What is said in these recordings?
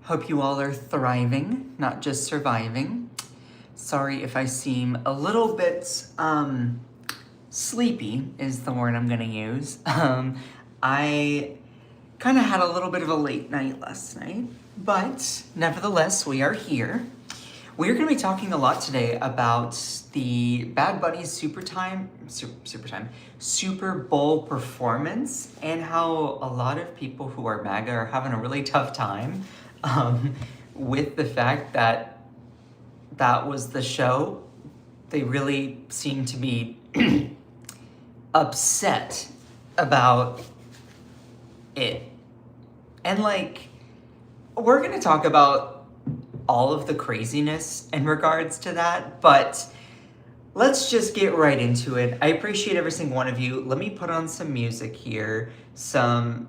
Hope you all are thriving, not just surviving. Sorry if I seem a little bit sleepy is the word I'm gonna use. I kind of had a little bit of a late night last night, but nevertheless, we are here. We're going to be talking a lot today about the Bad Bunny Super Bowl performance and how a lot of people who are MAGA are having a really tough time with the fact that that was the show. They really seem to be upset about it. And we're going to talk about all of the craziness in regards to that, but let's just get right into it. I appreciate every single one of you. Let me put on some music here, some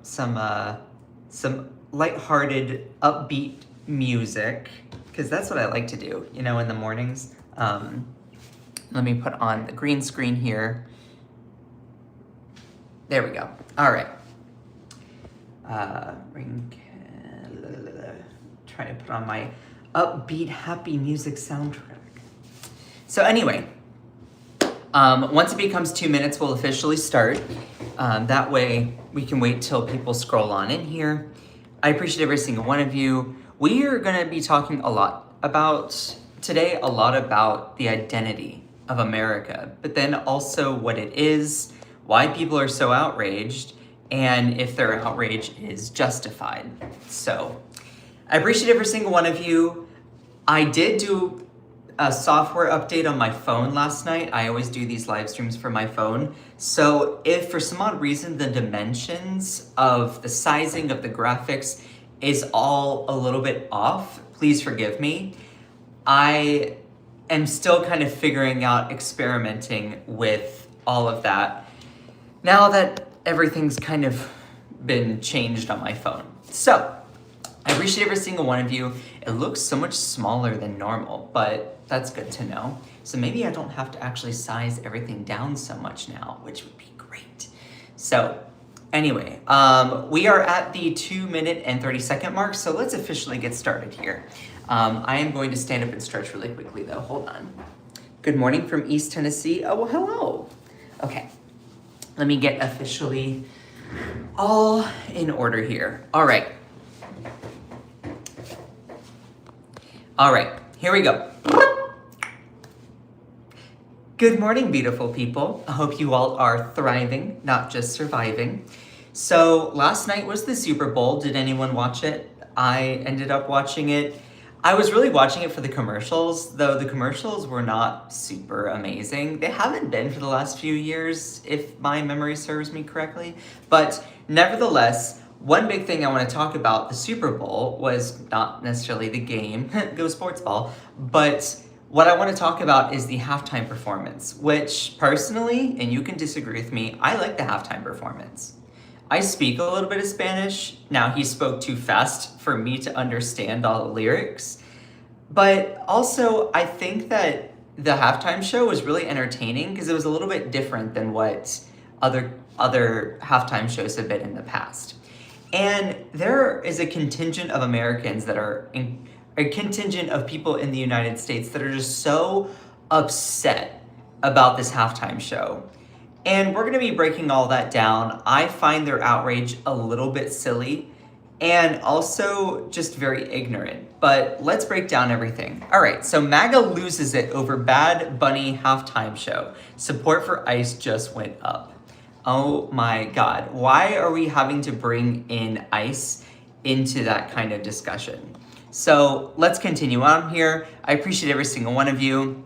lighthearted, upbeat music, because that's what I like to do, in the mornings. Let me put on the green screen here. There we go. All right. Trying to put on my upbeat, happy music soundtrack. So anyway, once it becomes 2 minutes, we'll officially start. That way we can wait till people scroll on in here. I appreciate every single one of you. We are going to be talking a lot about the identity of America, but then also what it is, why people are so outraged, and if their outrage is justified. So I appreciate every single one of you. I did do a software update on my phone last night. I always do these live streams for my phone. So if for some odd reason the dimensions of the sizing of the graphics is all a little bit off, please forgive me. I am still kind of figuring out, experimenting with all of that now that everything's kind of been changed on my phone. So I appreciate every single one of you. It looks so much smaller than normal, but that's good to know. So maybe I don't have to actually size everything down so much now, which would be great. So anyway, we are at the 2 minute and 30 second mark, so let's officially get started here. I am going to stand up and stretch really quickly though. Hold on. Good morning from East Tennessee. Oh, well, hello. Okay, let me get officially all in order here. All right. All right, here we go. Good morning, beautiful people. I hope you all are thriving, not just surviving. So last night was the Super Bowl. Did anyone watch it? I ended up watching it. I was really watching it for the commercials, though the commercials were not super amazing. They haven't been for the last few years, if my memory serves me correctly. But nevertheless, one big thing I want to talk about the Super Bowl was not necessarily the game, go sports ball, but what I want to talk about is the halftime performance, which personally, and you can disagree with me, I like the halftime performance. I speak a little bit of Spanish. Now, he spoke too fast for me to understand all the lyrics, but also I think that the halftime show was really entertaining because it was a little bit different than what other halftime shows have been in the past. And there is a contingent of Americans that are a contingent of people in the United States that are just so upset about this halftime show. And we're going to be breaking all that down. I find their outrage a little bit silly and also just very ignorant. But let's break down everything. All right, so MAGA loses it over Bad Bunny halftime show. Support for ICE just went up. Oh my God, why are we having to bring in ICE into that kind of discussion? So let's continue on here. I appreciate every single one of you.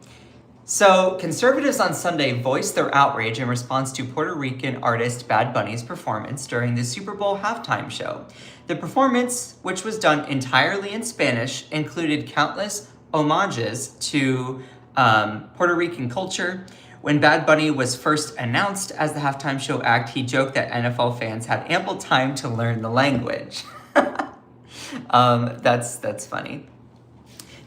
So conservatives on Sunday voiced their outrage in response to Puerto Rican artist Bad Bunny's performance during the Super Bowl halftime show. The performance, which was done entirely in Spanish, included countless homages to Puerto Rican culture. When Bad Bunny was first announced as the halftime show act, he joked that NFL fans had ample time to learn the language. That's funny.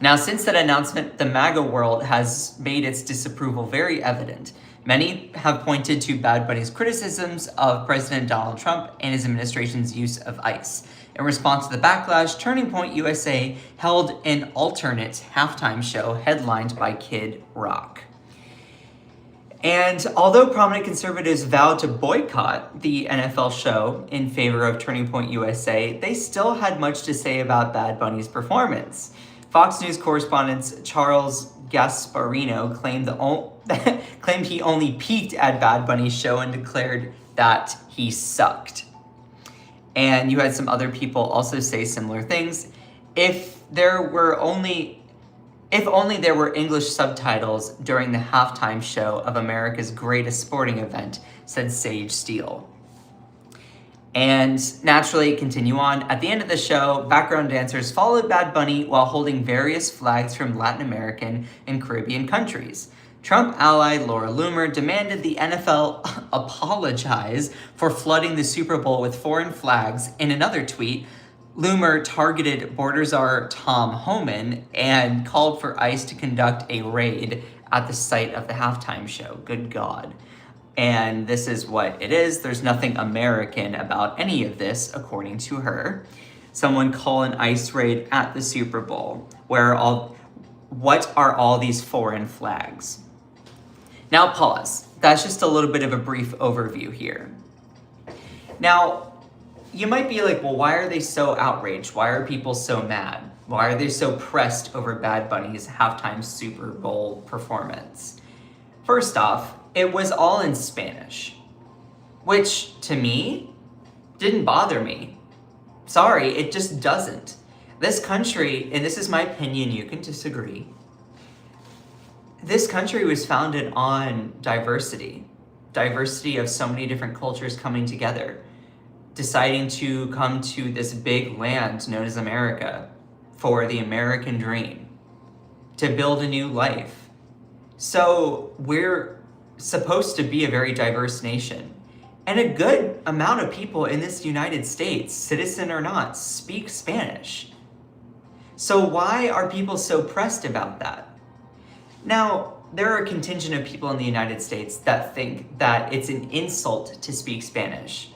Now, since that announcement, the MAGA world has made its disapproval very evident. Many have pointed to Bad Bunny's criticisms of President Donald Trump and his administration's use of ICE. In response to the backlash, Turning Point USA held an alternate halftime show headlined by Kid Rock. And although prominent conservatives vowed to boycott the NFL show in favor of Turning Point USA, they still had much to say about Bad Bunny's performance. Fox News correspondent Charles Gasparino claimed he only peeked at Bad Bunny's show and declared that he sucked. And you had some other people also say similar things. If only there were English subtitles during the halftime show of America's greatest sporting event, said Sage Steele. And naturally, continue on. At the end of the show, background dancers followed Bad Bunny while holding various flags from Latin American and Caribbean countries. Trump ally Laura Loomer demanded the NFL apologize for flooding the Super Bowl with foreign flags. In another tweet, Loomer targeted border czar Tom Homan and called for ICE to conduct a raid at the site of the halftime show. Good God. And this is what it is. There's nothing American about any of this, according to her. Someone call an ICE raid at the Super Bowl. What are all these foreign flags? Now pause. That's just a little bit of a brief overview here. Now, you might be like, well, why are they so outraged? Why are people so mad? Why are they so pressed over Bad Bunny's halftime Super Bowl performance? First off, it was all in Spanish, which to me didn't bother me. Sorry, it just doesn't. This country, and this is my opinion, you can disagree. This country was founded on diversity of so many different cultures coming together, deciding to come to this big land known as America for the American dream, to build a new life. So we're supposed to be a very diverse nation. And a good amount of people in this United States, citizen or not, speak Spanish. So why are people so pressed about that? Now, there are a contingent of people in the United States that think that it's an insult to speak Spanish.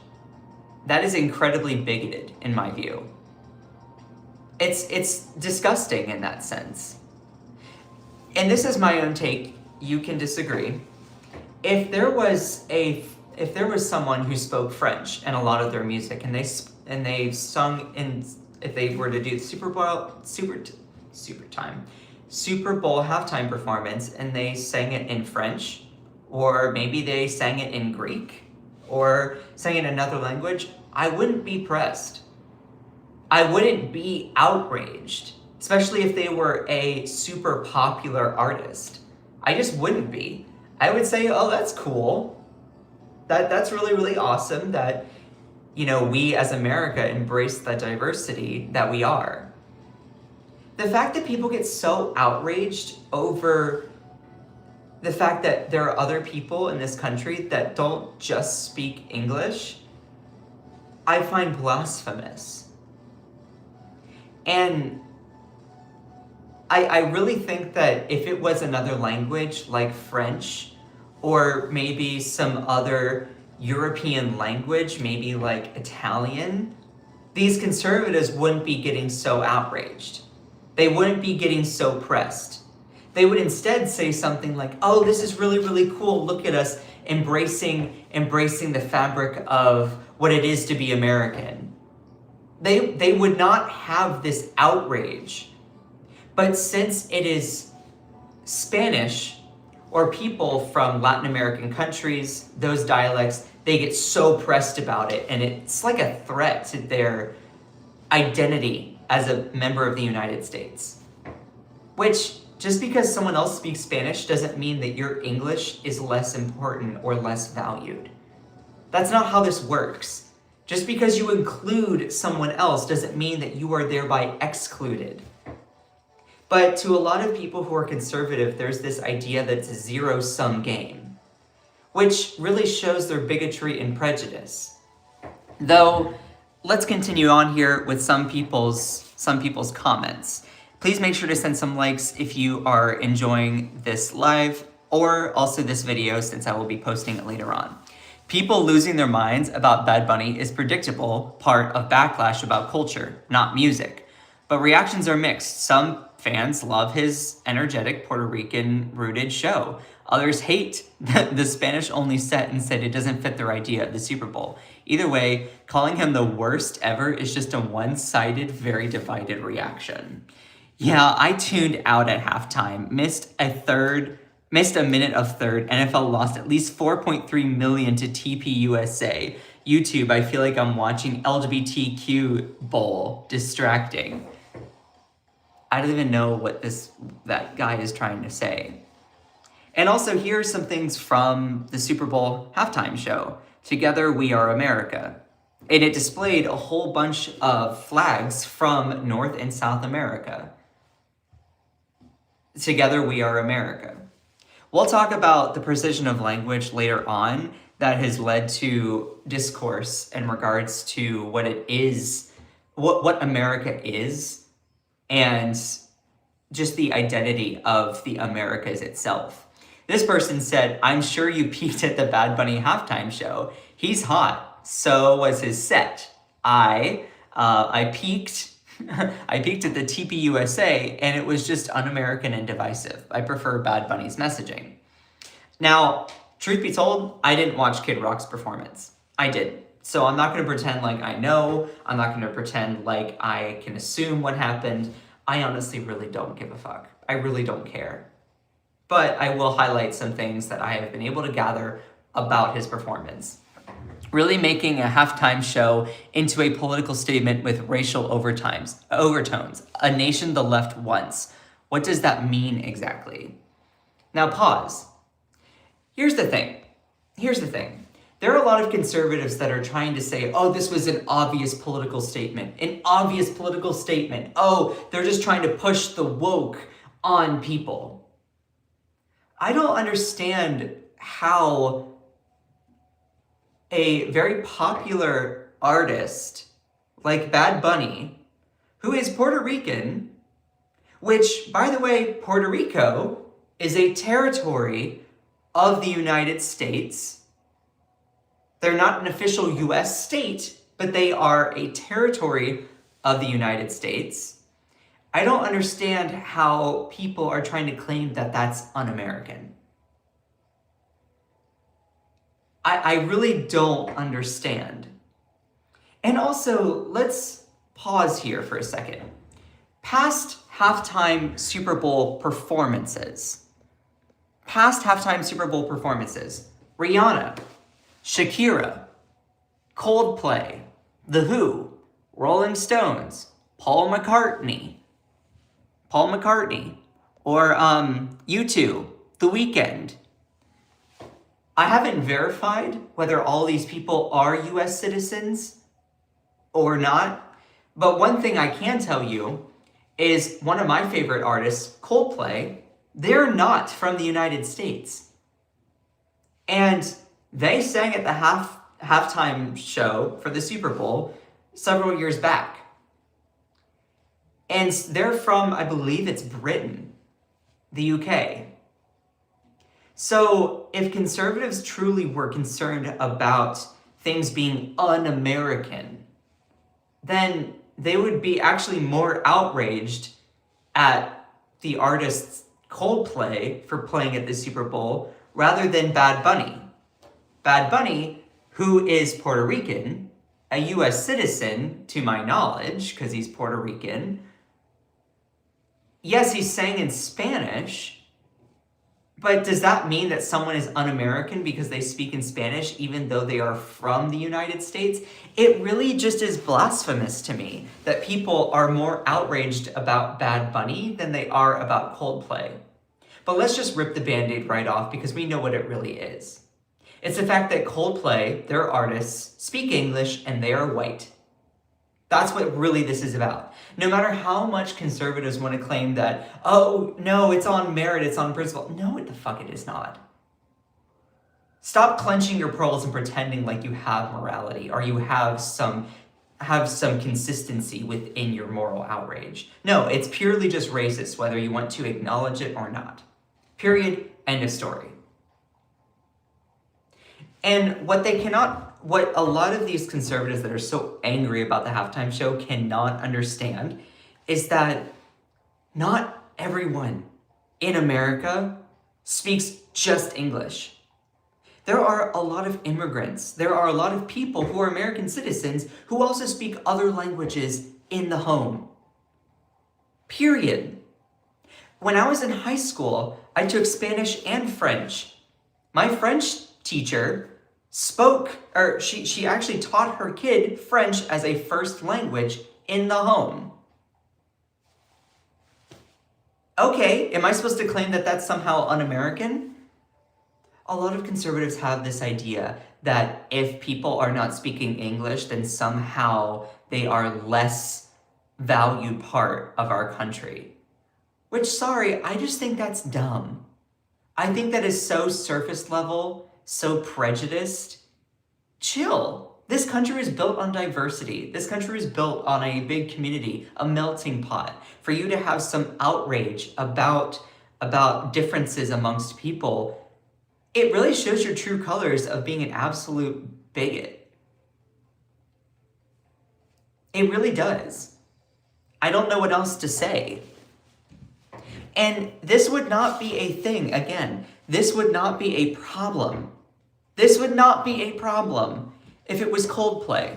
That is incredibly bigoted, in my view. It's disgusting in that sense. And this is my own take. You can disagree. If there was someone who spoke French and a lot of their music, and they sung in, if they were to do Super Bowl halftime performance, and they sang it in French, or maybe they sang it in Greek, or sang it in another language, I wouldn't be pressed. I wouldn't be outraged, especially if they were a super popular artist. I just wouldn't be. I would say, oh, that's cool. That's really, really awesome that, we as America embrace the diversity that we are. The fact that people get so outraged over the fact that there are other people in this country that don't just speak English, I find blasphemous. And I really think that if it was another language like French, or maybe some other European language, maybe like Italian, these conservatives wouldn't be getting so outraged. They wouldn't be getting so pressed. They would instead say something like, oh, this is really, really cool. Look at us embracing the fabric of what it is to be American. They would not have this outrage. But since it is Spanish, or people from Latin American countries, those dialects, they get so pressed about it, and it's like a threat to their identity as a member of the United States. Which, just because someone else speaks Spanish doesn't mean that your English is less important or less valued. That's not how this works. Just because you include someone else doesn't mean that you are thereby excluded. But to a lot of people who are conservative, there's this idea that it's a zero-sum game, which really shows their bigotry and prejudice. Though, let's continue on here with some people's comments. Please make sure to send some likes if you are enjoying this live, or also this video, since I will be posting it later on. People losing their minds about Bad Bunny is predictable part of backlash about culture, not music. But reactions are mixed. Some fans love his energetic Puerto Rican-rooted show. Others hate the Spanish-only set and said it doesn't fit their idea of the Super Bowl. Either way, calling him the worst ever is just a one-sided, very divided reaction. Yeah, I tuned out at halftime, missed a minute of third. NFL lost at least 4.3 million to TPUSA. YouTube, I feel like I'm watching LGBTQ bowl. Distracting. I don't even know what that guy is trying to say. And also, here are some things from the Super Bowl halftime show. Together We Are America. And it displayed a whole bunch of flags from North and South America. Together We Are America. We'll talk about the precision of language later on that has led to discourse in regards to what it is, what America is, and just the identity of the Americas itself. This person said, "I'm sure you peaked at the Bad Bunny halftime show. He's hot. So was his set. I peaked I peeked at the TPUSA, and it was just un-American and divisive. I prefer Bad Bunny's messaging." Now, truth be told, I didn't watch Kid Rock's performance. I didn't. So I'm not going to pretend like I know. I'm not going to pretend like I can assume what happened. I honestly really don't give a fuck. I really don't care. But I will highlight some things that I have been able to gather about his performance. Really making a halftime show into a political statement with racial overtones. A nation the left wants. What does that mean exactly? Now pause. Here's the thing. There are a lot of conservatives that are trying to say, oh, this was an obvious political statement. Oh, they're just trying to push the woke on people. I don't understand how a very popular artist like Bad Bunny, who is Puerto Rican, which, by the way, Puerto Rico is a territory of the United States. They're not an official U.S. state, but they are a territory of the United States. I don't understand how people are trying to claim that that's un-American. I really don't understand. And also, let's pause here for a second. Past halftime Super Bowl performances. Rihanna, Shakira, Coldplay, The Who, Rolling Stones, Paul McCartney, or U2, The Weeknd. I haven't verified whether all these people are US citizens or not, but one thing I can tell you is one of my favorite artists, Coldplay, they're not from the United States. And they sang at the halftime show for the Super Bowl several years back. And they're from, I believe it's Britain, the UK. So if conservatives truly were concerned about things being un-American, then they would be actually more outraged at the artist Coldplay for playing at the Super Bowl rather than Bad Bunny. Bad Bunny, who is Puerto Rican, a US citizen to my knowledge, because he's Puerto Rican. Yes, he sang in Spanish, but does that mean that someone is un-American because they speak in Spanish even though they are from the United States? It really just is blasphemous to me that people are more outraged about Bad Bunny than they are about Coldplay. But let's just rip the Band-Aid right off because we know what it really is. It's the fact that Coldplay, their artists, speak English and they are white. That's what really this is about. No matter how much conservatives want to claim that, oh, no, it's on merit, it's on principle. No, what the fuck it is not. Stop clenching your pearls and pretending like you have morality or you have some consistency within your moral outrage. No, it's purely just racist, whether you want to acknowledge it or not. Period. End of story. And what a lot of these conservatives that are so angry about the halftime show cannot understand is that not everyone in America speaks just English. There are a lot of immigrants. There are a lot of people who are American citizens who also speak other languages in the home. Period. When I was in high school, I took Spanish and French. My French teacher she actually taught her kid French as a first language in the home. Okay, am I supposed to claim that that's somehow un-American? A lot of conservatives have this idea that if people are not speaking English, then somehow they are less valued part of our country. Which, sorry, I just think that's dumb. I think that is so surface level, so prejudiced. Chill. This country is built on diversity. This country is built on a big community, a melting pot. For you to have some outrage about differences amongst people, it really shows your true colors of being an absolute bigot. It really does. I don't know what else to say. And this would not be a thing, again, this would not be a problem. This would not be a problem if it was Coldplay.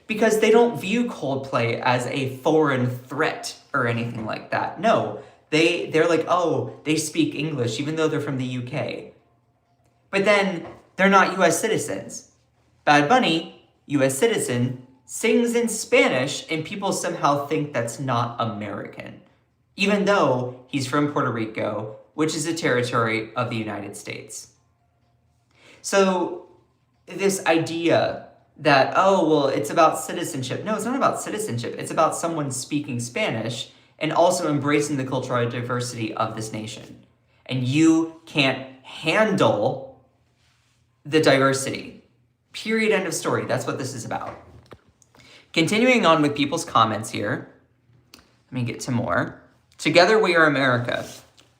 Because they don't view Coldplay as a foreign threat or anything like that. No, they're like, oh, they speak English even though they're from the UK. But then they're not US citizens. Bad Bunny, US citizen, sings in Spanish and people somehow think that's not American. Even though he's from Puerto Rico, which is a territory of the United States. So this idea that, oh, well, it's about citizenship. No, it's not about citizenship. It's about someone speaking Spanish and also embracing the cultural diversity of this nation. And you can't handle the diversity. Period, end of story. That's what this is about. Continuing on with people's comments here. Let me get to more. Together we are America.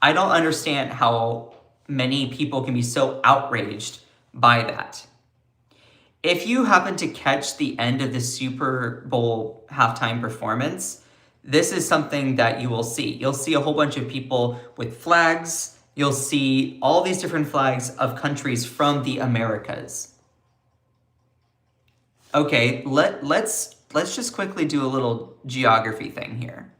I don't understand how many people can be so outraged by that. If you happen to catch the end of the Super Bowl halftime performance, this is something that you will see. You'll see a whole bunch of people with flags. You'll see all these different flags of countries from the Americas. Okay, let's just quickly do a little geography thing here.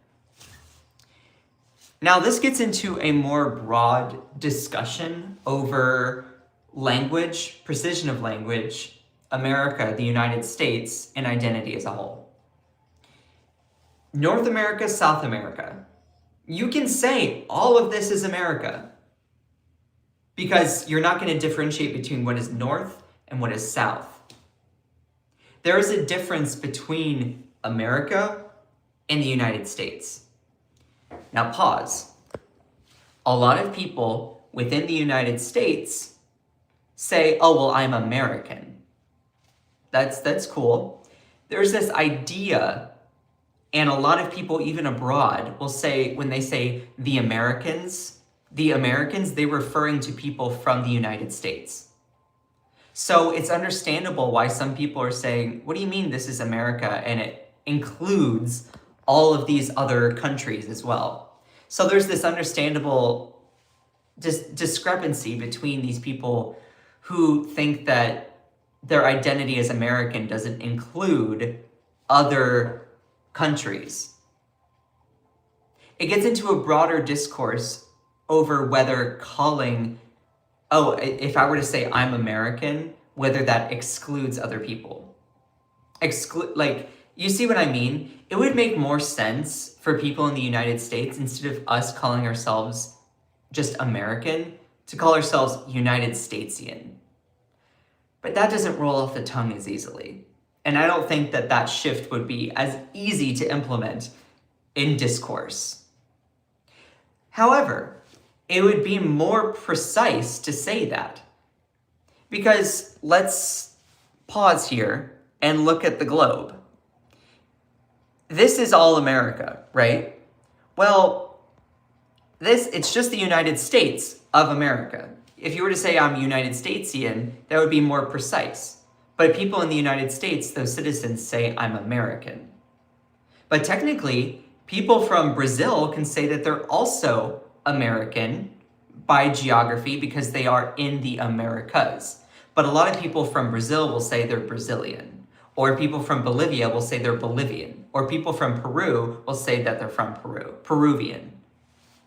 Now, this gets into a more broad discussion over language, precision of language, America, the United States, and identity as a whole. North America, South America. You can say all of this is America because you're not going to differentiate between what is North and what is South. There is a difference between America and the United States. Now pause. A lot of people within the United States say, oh, well, I'm American. That's cool. There's this idea, and a lot of people even abroad will say, when they say the Americans, they're referring to people from the United States. So it's understandable why some people are saying, what do you mean this is America? And it includes all of these other countries as well. So there's this understandable discrepancy between these people who think that their identity as American doesn't include other countries. It gets into a broader discourse over whether calling, if I were to say I'm American, whether that excludes other people. You see what I mean? It would make more sense for people in the United States, instead of us calling ourselves just American, to call ourselves United Statesian. But that doesn't roll off the tongue as easily. And I don't think that that shift would be as easy to implement in discourse. However, it would be more precise to say that. Because let's pause here and look at the globe. This is all America, right? Well, it's just the United States of America. If you were to say I'm United Statesian, that would be more precise. But people in the United States, those citizens, say I'm American. But technically, people from Brazil can say that they're also American by geography because they are in the Americas. But a lot of people from Brazil will say they're Brazilian. Or people from Bolivia will say they're Bolivian. Or people from Peru will say that they're from Peru, Peruvian.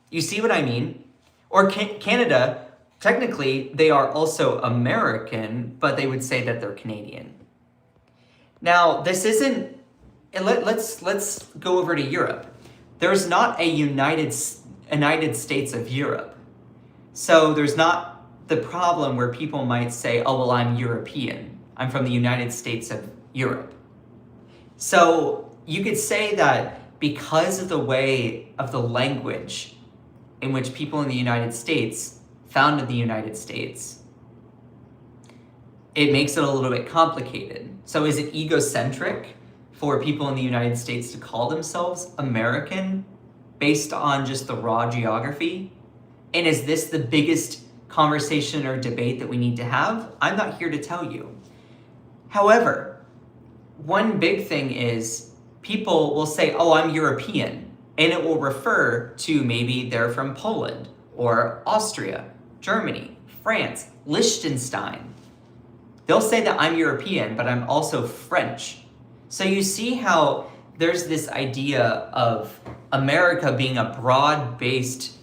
You see what I mean? Or Canada, technically, they are also American, but they would say that they're Canadian. Now, this isn't... Let's go over to Europe. There's not a United States of Europe. So there's not the problem where people might say, oh, well, I'm European. I'm from the United States of Europe. So you could say that because of the way of the language in which people in the United States founded the United States, it makes it a little bit complicated. So is it egocentric for people in the United States to call themselves American based on just the raw geography? And is this the biggest conversation or debate that we need to have? I'm not here to tell you. However, one big thing is people will say, oh, I'm European, and it will refer to maybe they're from Poland or Austria, Germany, France, Liechtenstein. They'll say that I'm European, but I'm also French. So you see how there's this idea of America being a broad-based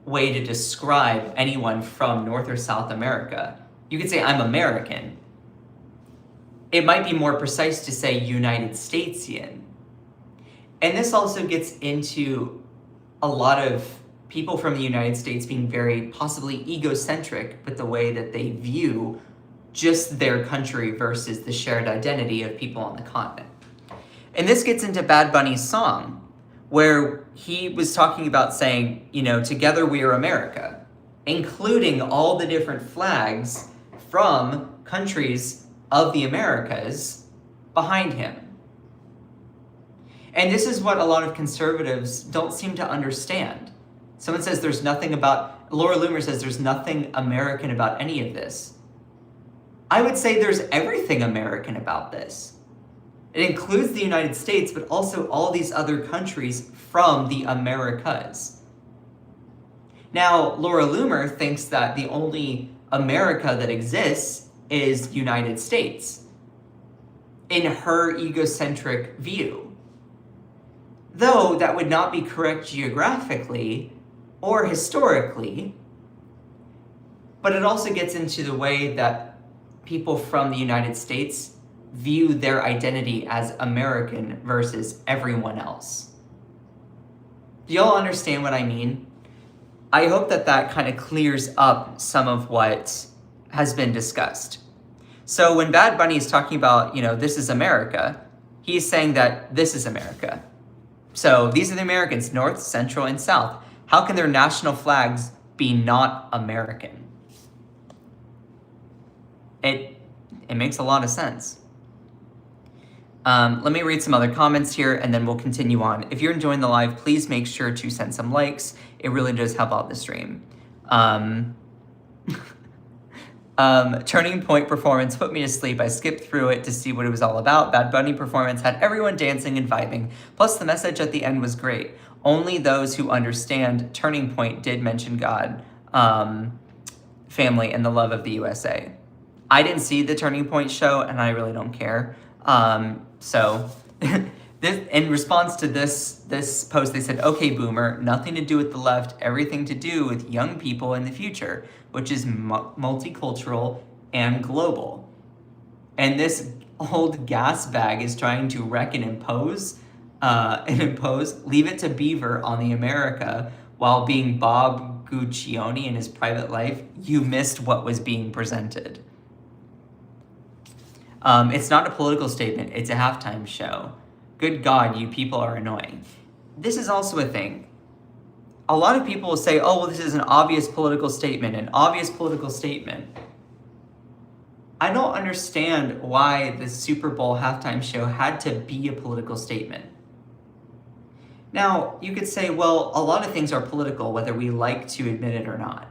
way to describe anyone from North or South America. You could say I'm American. It might be more precise to say United Statesian. And this also gets into a lot of people from the United States being very possibly egocentric with the way that they view just their country versus the shared identity of people on the continent. And this gets into Bad Bunny's song, where he was talking about saying, you know, together we are America, including all the different flags from countries of the Americas behind him. And this is what a lot of conservatives don't seem to understand. Someone says there's nothing about, Laura Loomer says there's nothing American about any of this. I would say there's everything American about this. It includes the United States, but also all these other countries from the Americas. Now, Laura Loomer thinks that the only America that exists is United States, in her egocentric view. Though that would not be correct geographically or historically, but it also gets into the way that people from the United States view their identity as American versus everyone else. Do y'all understand what I mean? I hope that that kind of clears up some of what has been discussed. So when Bad Bunny is talking about, you know, this is America, he's saying that this is America. So these are the Americans, North, Central, and South. How can their national flags be not American? It makes a lot of sense. Let me read some other comments here and then we'll continue on. If you're enjoying the live, please make sure to send some likes. It really does help out the stream. Turning Point performance put me to sleep. I skipped through it to see what it was all about. Bad Bunny performance had everyone dancing and vibing. Plus the message at the end was great. Only those who understand Turning Point did mention God, family, and the love of the USA. I didn't see the Turning Point show and I really don't care. So in response to this post, they said, okay, boomer, nothing to do with the left, everything to do with young people in the future, which is multicultural and global. And this old gas bag is trying to wreck and impose, leave it to Beaver on the America while being Bob Guccione in his private life. You missed what was being presented. It's not a political statement, it's a halftime show. Good God, you people are annoying. This is also a thing. A lot of people will say, oh, well, this is an obvious political statement, an obvious political statement. I don't understand why the Super Bowl halftime show had to be a political statement. Now, you could say, well, a lot of things are political, whether we like to admit it or not.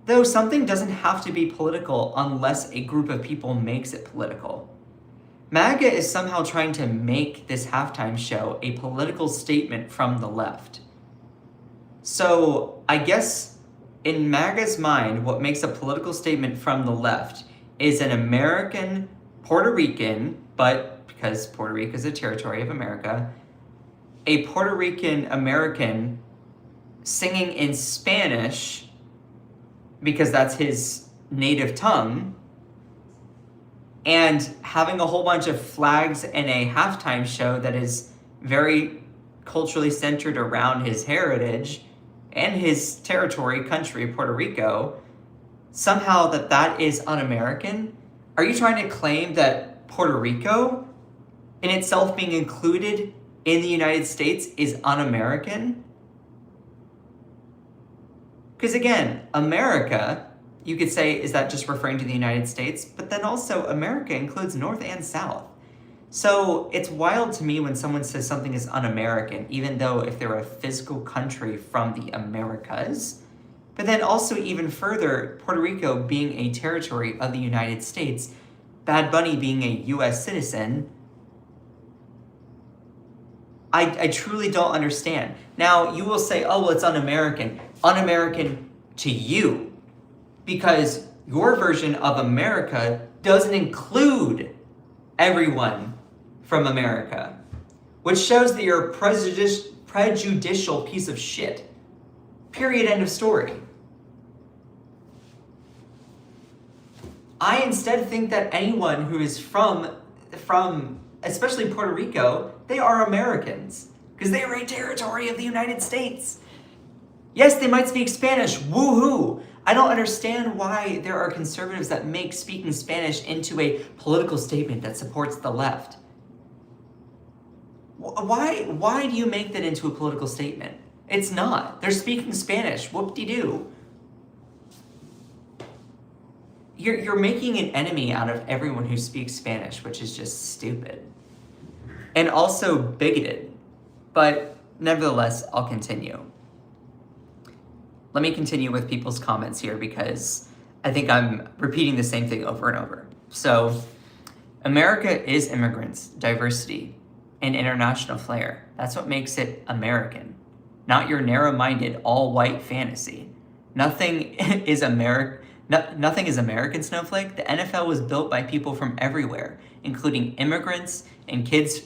Though something doesn't have to be political unless a group of people makes it political. MAGA is somehow trying to make this halftime show a political statement from the left. So I guess in MAGA's mind, what makes a political statement from the left is an American Puerto Rican, but because Puerto Rico is a territory of America, a Puerto Rican American singing in Spanish because that's his native tongue, and having a whole bunch of flags and a halftime show that is very culturally centered around his heritage and his territory, country, Puerto Rico, somehow that is un-American? Are you trying to claim that Puerto Rico, in itself being included in the United States, is un-American? Because again, America, you could say, is that just referring to the United States? But then also America includes North and South. So it's wild to me when someone says something is un-American, even though if they're a physical country from the Americas. But then also even further, Puerto Rico being a territory of the United States, Bad Bunny being a US citizen, I truly don't understand. Now, you will say, oh, well, it's un-American. Un-American to you, because your version of America doesn't include everyone from America, which shows that you're a prejudicial piece of shit. Period, end of story. I instead think that anyone who is from especially Puerto Rico, they are Americans, because they are a territory of the United States. Yes, they might speak Spanish, woohoo! I don't understand why there are conservatives that make speaking Spanish into a political statement that supports the left. Why do you make that into a political statement? It's not. They're speaking Spanish, whoop-de-doo. You're making an enemy out of everyone who speaks Spanish, which is just stupid. And also bigoted. But nevertheless, I'll continue. Let me continue with people's comments here because I think I'm repeating the same thing over and over. So, America is immigrants, diversity, and international flair. That's what makes it American. Not your narrow-minded, all-white fantasy. Nothing is American, Snowflake. The NFL was built by people from everywhere, including immigrants and kids.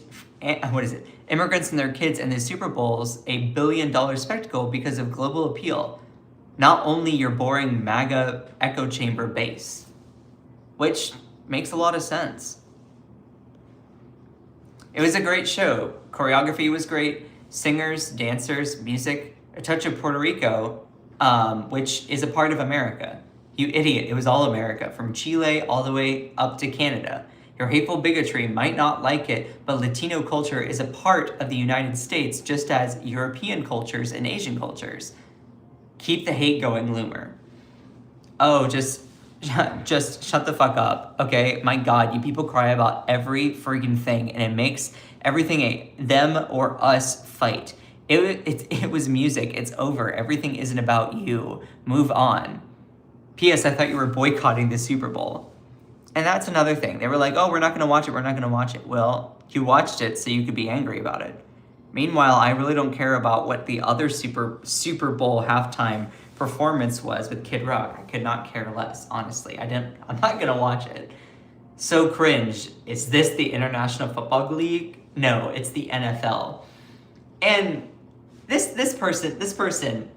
Immigrants and their kids, and the Super Bowl's $1 billion spectacle because of global appeal. Not only your boring MAGA echo chamber base, which makes a lot of sense. It was a great show. Choreography was great. Singers, dancers, music, a touch of Puerto Rico, which is a part of America. You idiot, it was all America, from Chile all the way up to Canada. Your hateful bigotry might not like it, but Latino culture is a part of the United States, just as European cultures and Asian cultures. Keep the hate going, Loomer. Oh, just shut the fuck up, okay? My God, you people cry about every freaking thing, and it makes everything a them or us fight. It was music. It's over. Everything isn't about you. Move on. P.S. I thought you were boycotting the Super Bowl. And that's another thing. They were like, oh, we're not going to watch it. We're not going to watch it. Well, you watched it so you could be angry about it. Meanwhile, I really don't care about what the other Super Bowl halftime performance was with Kid Rock. I could not care less, honestly. I'm not going to watch it. So cringe. Is this the International Football League? No, it's the NFL. And this person,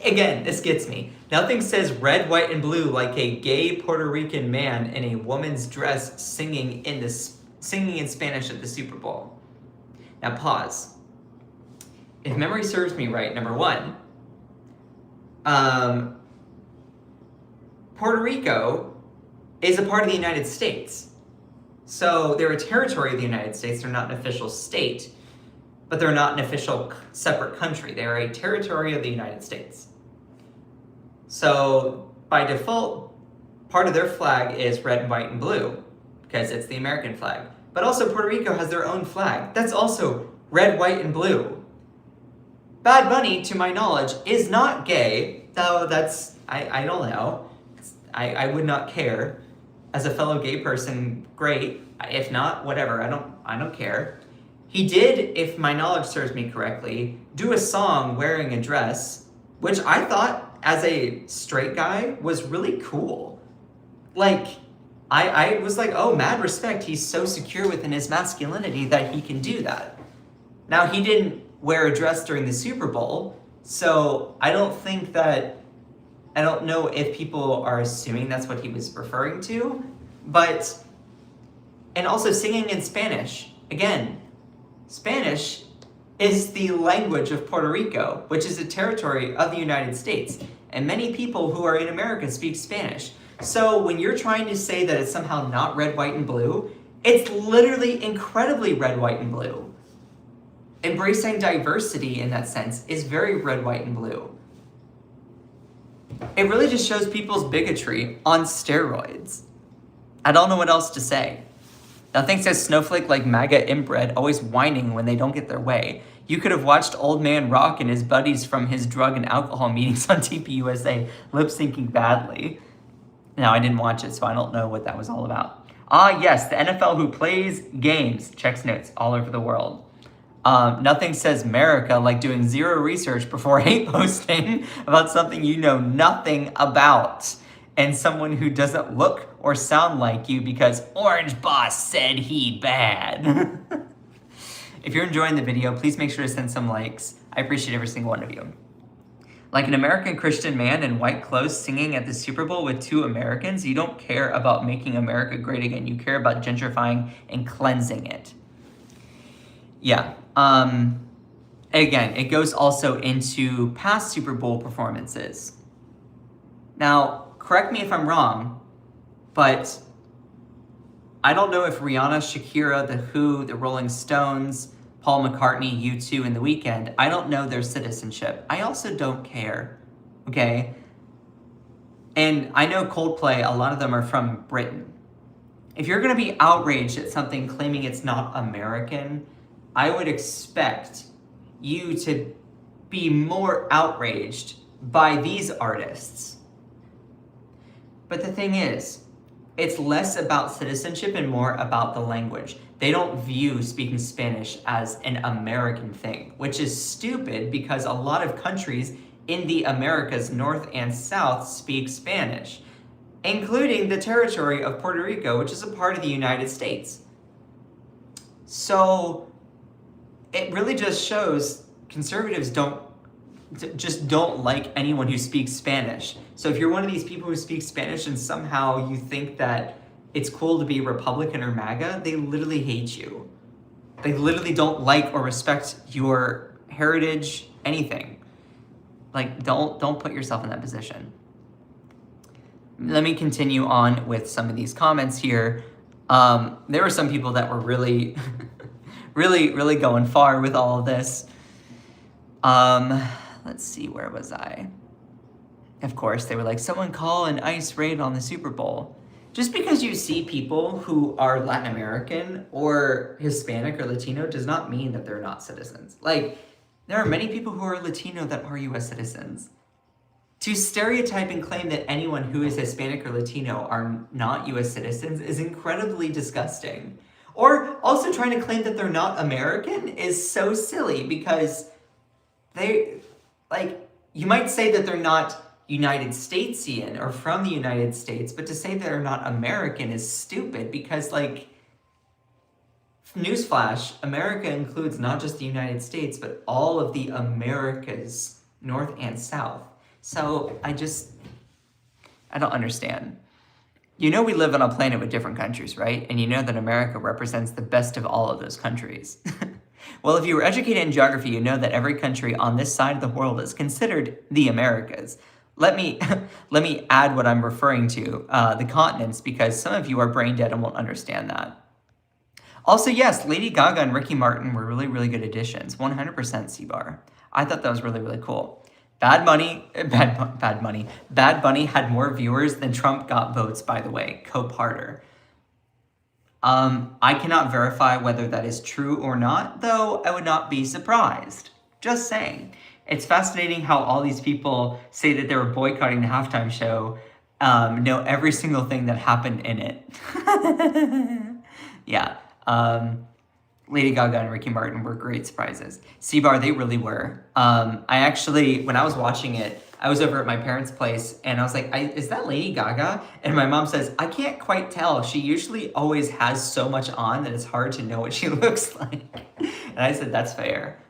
again, this gets me. Nothing says red, white, and blue like a gay Puerto Rican man in a woman's dress singing in Spanish at the Super Bowl. Now pause. If memory serves me right, number one, Puerto Rico is a part of the United States. So they're a territory of the United States. They're not an official state, but they're not an official separate country. They are a territory of the United States. So by default, part of their flag is red, white, and blue because it's the American flag. But also Puerto Rico has their own flag. That's also red, white, and blue. Bad Bunny, to my knowledge, is not gay. So that's, I don't know. I would not care. As a fellow gay person, great. If not, whatever. I don't care. He did, if my knowledge serves me correctly, do a song wearing a dress, which I thought, as a straight guy, was really cool. Like, I was like, oh, mad respect. He's so secure within his masculinity that he can do that. Now, he didn't wear a dress during the Super Bowl, so I don't know if people are assuming that's what he was referring to, and also singing in Spanish. Again, Spanish is the language of Puerto Rico, which is a territory of the United States, and many people who are in America speak Spanish. So when you're trying to say that it's somehow not red, white, and blue, it's literally incredibly red, white, and blue. Embracing diversity in that sense is very red, white, and blue. It really just shows people's bigotry on steroids. I don't know what else to say. Nothing says snowflake like MAGA inbred, always whining when they don't get their way. You could have watched Old Man Rock and his buddies from his drug and alcohol meetings on TPUSA lip-syncing badly. Now, I didn't watch it, so I don't know what that was all about. Ah, yes, the NFL who plays games, checks notes all over the world. Nothing says America like doing zero research before hate posting about something you know nothing about, and someone who doesn't look or sound like you because Orange Boss said he bad. If you're enjoying the video, please make sure to send some likes. I appreciate every single one of you. Like an American Christian man in white clothes singing at the Super Bowl with two Americans, you don't care about making America great again. You care about gentrifying and cleansing it. Yeah. Again, it goes also into past Super Bowl performances. Now, correct me if I'm wrong, but I don't know if Rihanna, Shakira, The Who, The Rolling Stones, Paul McCartney, U2, and The Weeknd, I don't know their citizenship. I also don't care, okay? And I know Coldplay, a lot of them are from Britain. If you're gonna be outraged at something claiming it's not American, I would expect you to be more outraged by these artists. But the thing is, it's less about citizenship and more about the language. They don't view speaking Spanish as an American thing, which is stupid because a lot of countries in the Americas, North and South, speak Spanish, including the territory of Puerto Rico, which is a part of the United States. So it really just shows conservatives don't like anyone who speaks Spanish. So if you're one of these people who speak Spanish and somehow you think that it's cool to be Republican or MAGA, they literally hate you. They literally don't like or respect your heritage, anything. Like, don't put yourself in that position. Let me continue on with some of these comments here. There were some people that were really, really going far with all of this. Let's see, where was I? Of course, they were like, someone call an ICE raid on the Super Bowl. Just because you see people who are Latin American or Hispanic or Latino does not mean that they're not citizens. Like, there are many people who are Latino that are US citizens. To stereotype and claim that anyone who is Hispanic or Latino are not US citizens is incredibly disgusting. Or also trying to claim that they're not American is so silly because you might say that they're not United Statesian or from the United States, but to say they're not American is stupid because, newsflash, America includes not just the United States, but all of the Americas, North and South. So I don't understand. You know we live on a planet with different countries, right? And you know that America represents the best of all of those countries. Well, if you were educated in geography, you know that every country on this side of the world is considered the Americas. Let me add what I'm referring to, the continents, because some of you are brain dead and won't understand that. Also, yes, Lady Gaga and Ricky Martin were really, really good additions. 100% C-Bar. I thought that was really, really cool. Bad Bunny had more viewers than Trump got votes, by the way. Co-parter. I cannot verify whether that is true or not, though I would not be surprised. Just saying. It's fascinating how all these people say that they were boycotting the halftime show, know every single thing that happened in it. Yeah. Lady Gaga and Ricky Martin were great surprises. C-Bar, they really were. I actually, when I was watching it, I was over at my parents' place and I was like, is that Lady Gaga? And my mom says, I can't quite tell. She usually always has so much on that it's hard to know what she looks like. And I said, that's fair.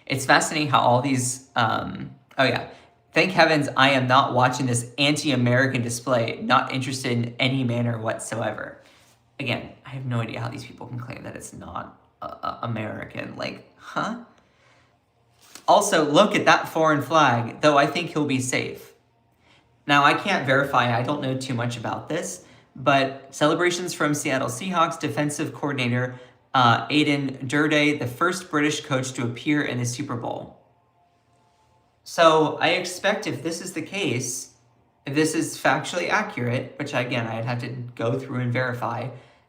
It's fascinating how all these, oh yeah. Thank heavens I am not watching this anti-American display, not interested in any manner whatsoever. Again, I have no idea how these people can claim that it's not American. Like, huh? Also, look at that foreign flag, though I think he'll be safe. Now, I can't verify, I don't know too much about this, but celebrations from Seattle Seahawks defensive coordinator Aiden Durde, the first British coach to appear in the Super Bowl. So I expect if this is the case, if this is factually accurate, which again, I'd have to go through and verify,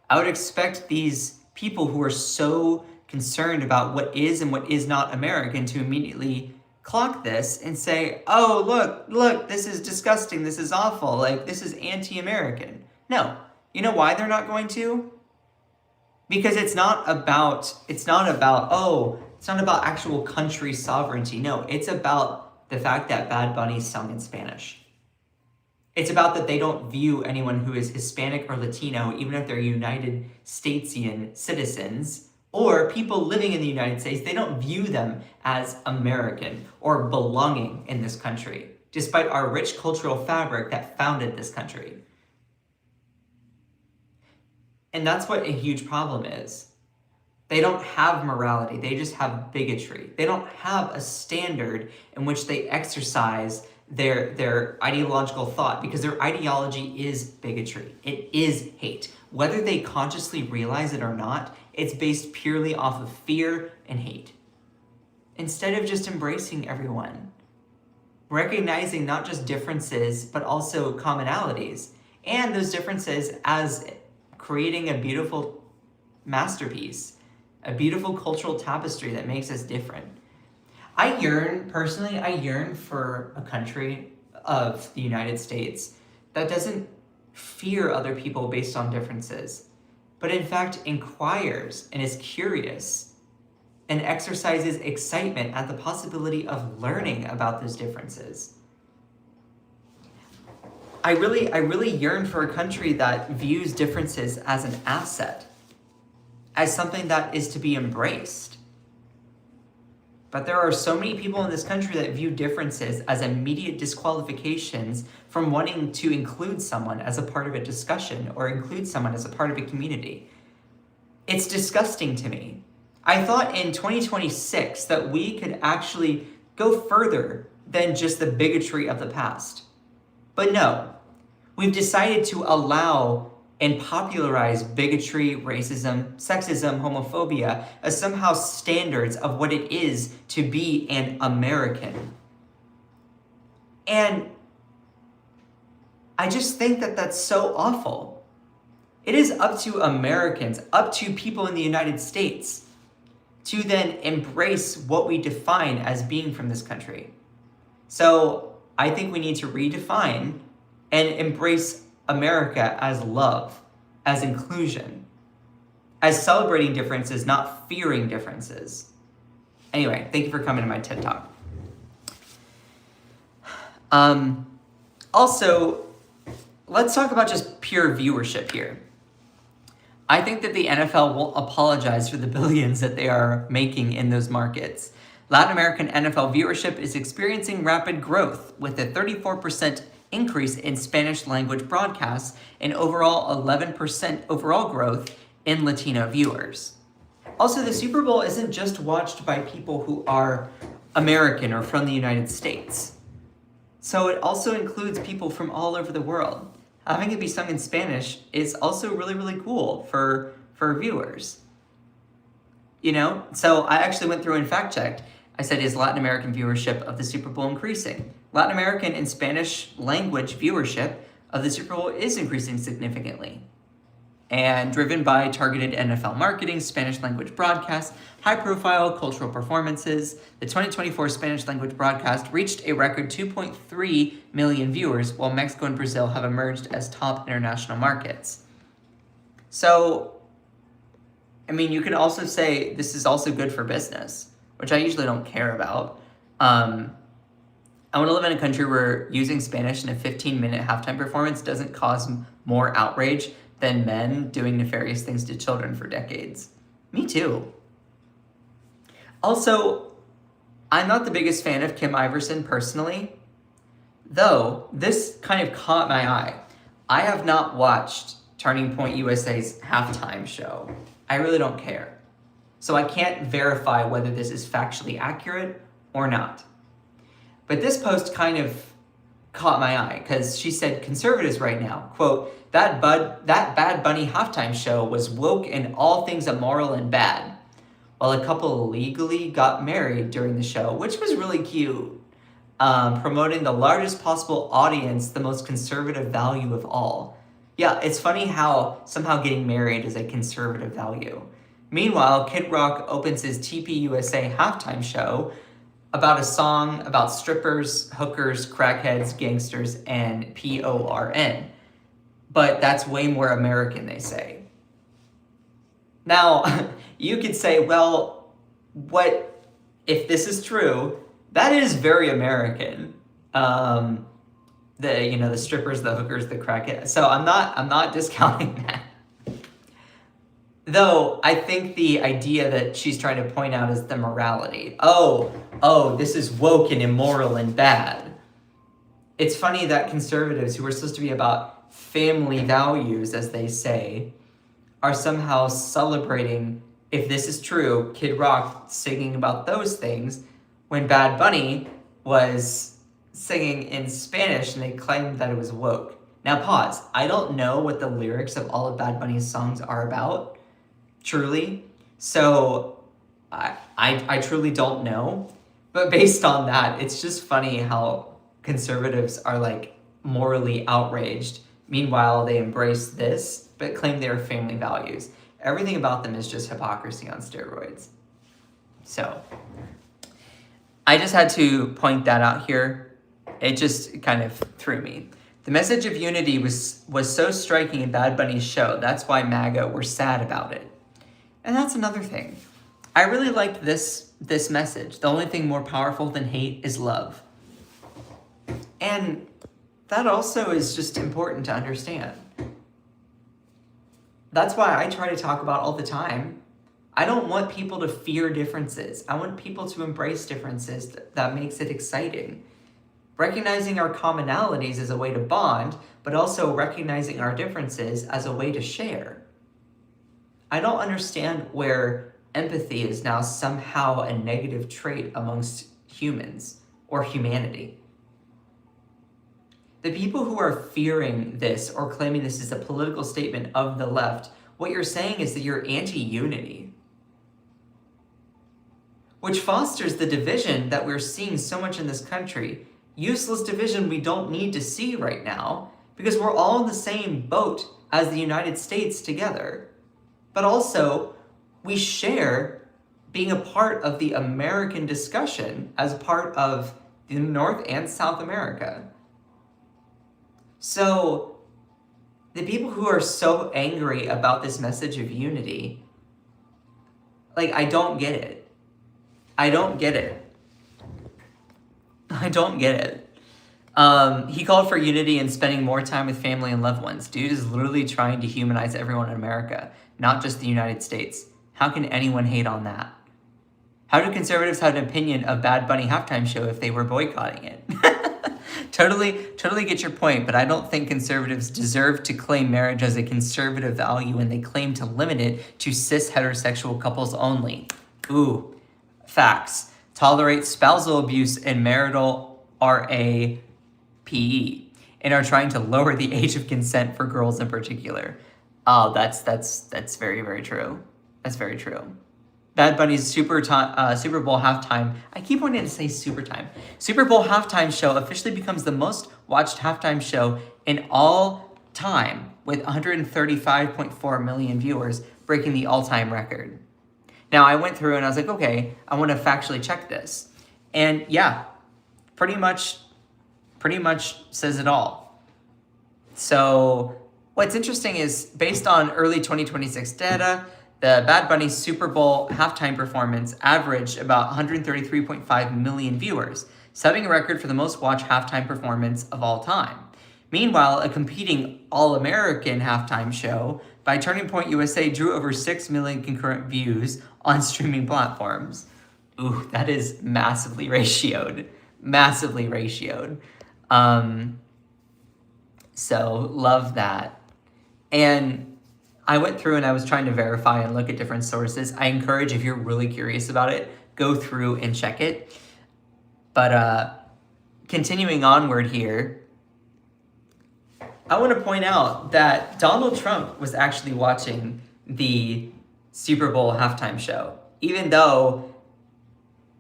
I would expect these people who are so concerned about what is and what is not American to immediately clock this and say, oh, look, this is disgusting, this is awful, like, this is anti-American. No. You know why they're not going to? Because it's not about actual country sovereignty. No, it's about the fact that Bad Bunny sung in Spanish. It's about that they don't view anyone who is Hispanic or Latino, even if they're United Statesian citizens, or people living in the United States, they don't view them as American or belonging in this country, despite our rich cultural fabric that founded this country. And that's what a huge problem is. They don't have morality, they just have bigotry. They don't have a standard in which they exercise their ideological thought, because their ideology is bigotry. It is hate. Whether they consciously realize it or not, it's based purely off of fear and hate. Instead of just embracing everyone, recognizing not just differences, but also commonalities, and those differences as creating a beautiful masterpiece, a beautiful cultural tapestry that makes us different. I yearn for a country of the United States that doesn't fear other people based on differences, but in fact inquires and is curious and exercises excitement at the possibility of learning about those differences. I really yearn for a country that views differences as an asset, as something that is to be embraced. But there are so many people in this country that view differences as immediate disqualifications from wanting to include someone as a part of a discussion or include someone as a part of a community. It's disgusting to me. I thought in 2026 that we could actually go further than just the bigotry of the past. But no, we've decided to allow and popularize bigotry, racism, sexism, homophobia as somehow standards of what it is to be an American. And I just think that that's so awful. It is up to Americans, up to people in the United States, to then embrace what we define as being from this country. So I think we need to redefine and embrace America as love, as inclusion, as celebrating differences, not fearing differences. Anyway, thank you for coming to my TED Talk. Also, let's talk about just pure viewership here. I think that the NFL will apologize for the billions that they are making in those markets. Latin American NFL viewership is experiencing rapid growth, with a 34% increase in Spanish language broadcasts and overall 11% overall growth in Latino viewers. Also, the Super Bowl isn't just watched by people who are American or from the United States. So it also includes people from all over the world. Having it be sung in Spanish is also really, really cool for viewers. You know, so I actually went through and fact checked. I said, is Latin American viewership of the Super Bowl increasing? Latin American and Spanish language viewership of the Super Bowl is increasing significantly. and driven by targeted NFL marketing, Spanish language broadcasts, high-profile cultural performances, the 2024 Spanish language broadcast reached a record 2.3 million viewers, while Mexico and Brazil have emerged as top international markets. So, I mean, you can also say this is also good for business, which I usually don't care about. I want to live in a country where using Spanish in a 15-minute halftime performance doesn't cause more outrage than men doing nefarious things to children for decades. Me too. Also, I'm not the biggest fan of Kim Iverson personally, though this kind of caught my eye. I have not watched Turning Point USA's halftime show. I really don't care. So I can't verify whether this is factually accurate or not. But this post kind of caught my eye because she said conservatives right now, quote, that Bad Bunny halftime show was woke and all things immoral and bad. While a couple legally got married during the show, which was really cute, promoting the largest possible audience, the most conservative value of all. Yeah, it's funny how somehow getting married is a conservative value. Meanwhile, Kid Rock opens his TPUSA halftime show about a song about strippers, hookers, crackheads, gangsters, and PORN. But that's way more American, they say. Now, you could say, well, what if this is true? That is very American. The strippers, the hookers, the crackheads. So I'm not discounting that. Though I think the idea that she's trying to point out is the morality. Oh, this is woke and immoral and bad. It's funny that conservatives who are supposed to be about family values, as they say, are somehow celebrating, if this is true, Kid Rock singing about those things, when Bad Bunny was singing in Spanish and they claimed that it was woke. Now pause. I don't know what the lyrics of all of Bad Bunny's songs are about, truly. So I truly don't know. But based on that, it's just funny how conservatives are like morally outraged. Meanwhile, they embrace this, but claim they are family values. Everything about them is just hypocrisy on steroids. So, I just had to point that out here. It just kind of threw me. The message of unity was so striking in Bad Bunny's show. That's why MAGA were sad about it. And that's another thing. I really liked this message. The only thing more powerful than hate is love. And that also is just important to understand. That's why I try to talk about all the time. I don't want people to fear differences. I want people to embrace differences. That makes it exciting. Recognizing our commonalities is a way to bond, but also recognizing our differences as a way to share. I don't understand where empathy is now somehow a negative trait amongst humans or humanity. The people who are fearing this or claiming this is a political statement of the left, what you're saying is that you're anti-unity, which fosters the division that we're seeing so much in this country. Useless division we don't need to see right now because we're all in the same boat as the United States together. But also, we share being a part of the American discussion as part of the North and South America. So, the people who are so angry about this message of unity, like, I don't get it. I don't get it. He called for unity and spending more time with family and loved ones. Dude is literally trying to humanize everyone in America, not just the United States. How can anyone hate on that? How do conservatives have an opinion of Bad Bunny halftime show if they were boycotting it? Totally get your point, but I don't think conservatives deserve to claim marriage as a conservative value when they claim to limit it to cis heterosexual couples only. Ooh, facts. Tolerate spousal abuse and marital RAPE and are trying to lower the age of consent for girls in particular. Oh, that's very, very true. That's very true. Bad Bunny's Super Bowl halftime, I keep wanting to say Super Bowl halftime show officially becomes the most watched halftime show in all time with 135.4 million viewers, breaking the all-time record. Now, I went through and I was like, okay, I want to factually check this. And yeah, pretty much says it all. So what's interesting is, based on early 2026 data, the Bad Bunny Super Bowl halftime performance averaged about 133.5 million viewers, setting a record for the most watched halftime performance of all time. Meanwhile, a competing All-American halftime show by Turning Point USA drew over 6 million concurrent views on streaming platforms. Ooh, that is massively ratioed. Massively ratioed. So, love that. And I went through and I was trying to verify and look at different sources. I encourage, if you're really curious about it, go through and check it. But continuing onward here, I want to point out that Donald Trump was actually watching the Super Bowl halftime show, even though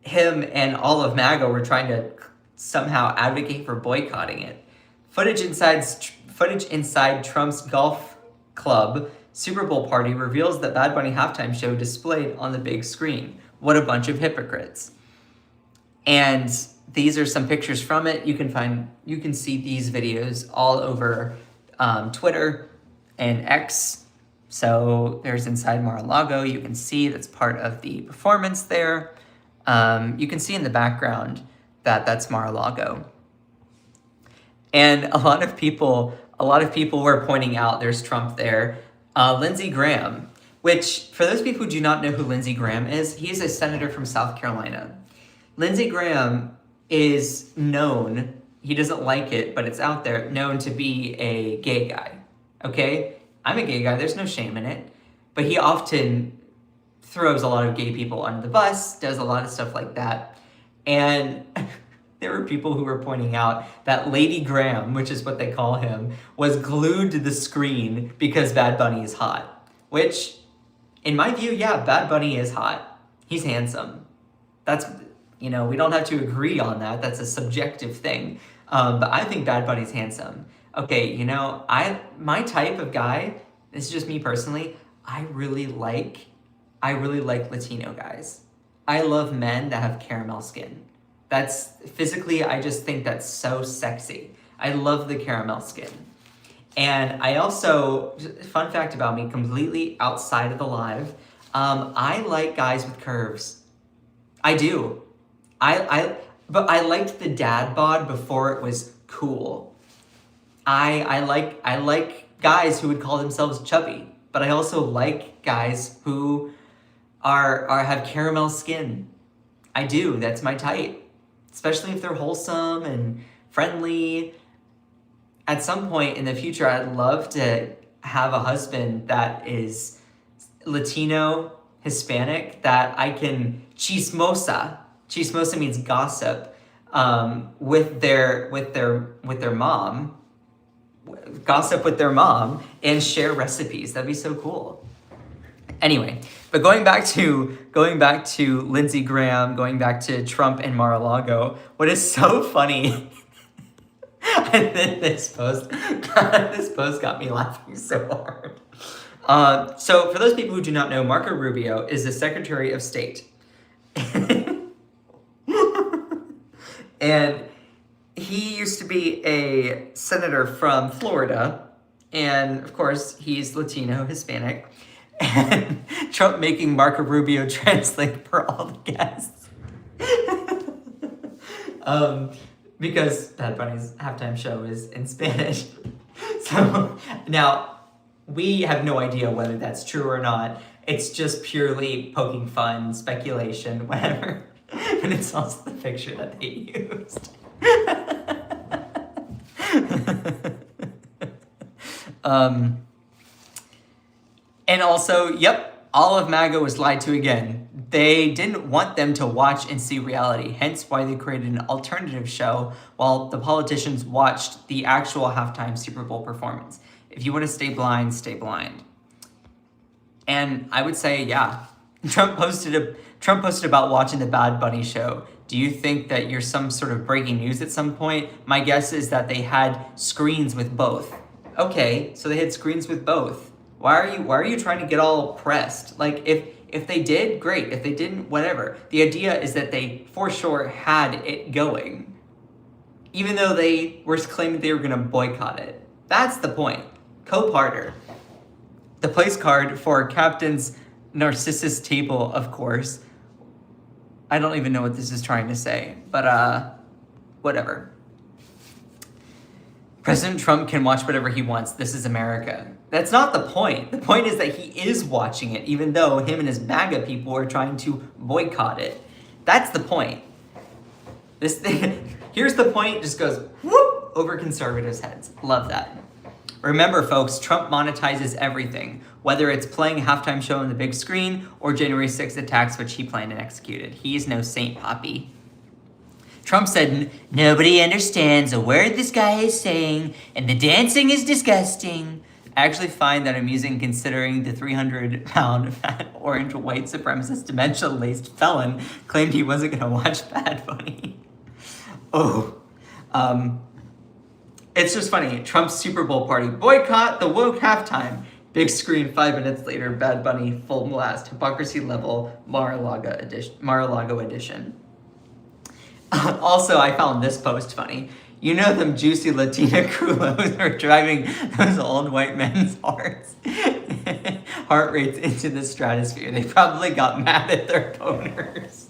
him and all of MAGA were trying to somehow advocate for boycotting it. Footage inside Trump's golf club Super Bowl party reveals that Bad Bunny halftime show displayed on the big screen. What a bunch of hypocrites. And these are some pictures from it. You can see these videos all over Twitter and X. So there's inside Mar-a-Lago. You can see that's part of the performance there. You can see in the background that that's Mar-a-Lago. And a lot of people were pointing out there's Trump there. Lindsey Graham, which, for those people who do not know who Lindsey Graham is, he's a senator from South Carolina. Lindsey Graham is known, he doesn't like it, but it's out there, known to be a gay guy, okay? I'm a gay guy, there's no shame in it, but he often throws a lot of gay people under the bus, does a lot of stuff like that, and there were people who were pointing out that Lady Graham, which is what they call him, was glued to the screen because Bad Bunny is hot, which, in my view, yeah, Bad Bunny is hot. He's handsome. That's... we don't have to agree on that. That's a subjective thing. But I think Bad Bunny's handsome. Okay, my type of guy, this is just me personally, I really like Latino guys. I love men that have caramel skin. That's, physically, I just think that's so sexy. I love the caramel skin. And I also, fun fact about me, completely outside of the live, I like guys with curves. I do. But I liked the dad bod before it was cool. I like guys who would call themselves chubby, but I also like guys who have caramel skin. I do. That's my type, especially if they're wholesome and friendly. At some point in the future, I'd love to have a husband that is Latino, Hispanic, that I can chismosa. Chismosa means gossip, with their mom, gossip with their mom, and share recipes. That'd be so cool. Anyway, but going back to Lindsey Graham, going back to Trump and Mar-a-Lago, what is so funny, and then this post got me laughing so hard. So for those people who do not know, Marco Rubio is the Secretary of State. And he used to be a senator from Florida, and of course, he's Latino, Hispanic, and Trump making Marco Rubio translate for all the guests. Because Bad Bunny's halftime show is in Spanish. So now, we have no idea whether that's true or not. It's just purely poking fun, speculation, whatever. But it's also the picture that they used. And also, yep, all of MAGA was lied to again. They didn't want them to watch and see reality, hence why they created an alternative show while the politicians watched the actual halftime Super Bowl performance. If you want to stay blind, stay blind. And I would say, yeah, Trump posted about watching the Bad Bunny show. Do you think that you're some sort of breaking news at some point? My guess is that they had screens with both. Okay, so they had screens with both. Why are you trying to get all pressed? Like, if they did, great. If they didn't, whatever. The idea is that they for sure had it going, even though they were claiming they were going to boycott it. That's the point. Co-parter. The place card for Captain's Narcissus table, of course. I don't even know what this is trying to say, but whatever. President Trump can watch whatever he wants. This is America. That's not the point. The point is that he is watching it, even though him and his MAGA people are trying to boycott it. That's the point. This thing, here's the point, just goes whoop over conservatives' heads. Love that. Remember, folks, Trump monetizes everything, whether it's playing a halftime show on the big screen or January 6th attacks, which he planned and executed. He's no Saint Poppy. Trump said, nobody understands a word this guy is saying, and the dancing is disgusting. I actually find that amusing considering the 300-pound fat orange white supremacist dementia-laced felon claimed he wasn't going to watch Bad Bunny. It's just funny. Trump's Super Bowl party. Boycott the woke halftime. Big screen 5 minutes later. Bad Bunny full blast. Hypocrisy level Mar-a-Lago edition. Also, I found this post funny. You know them juicy Latina culos are driving those old white men's heart rates into the stratosphere. They probably got mad at their boners.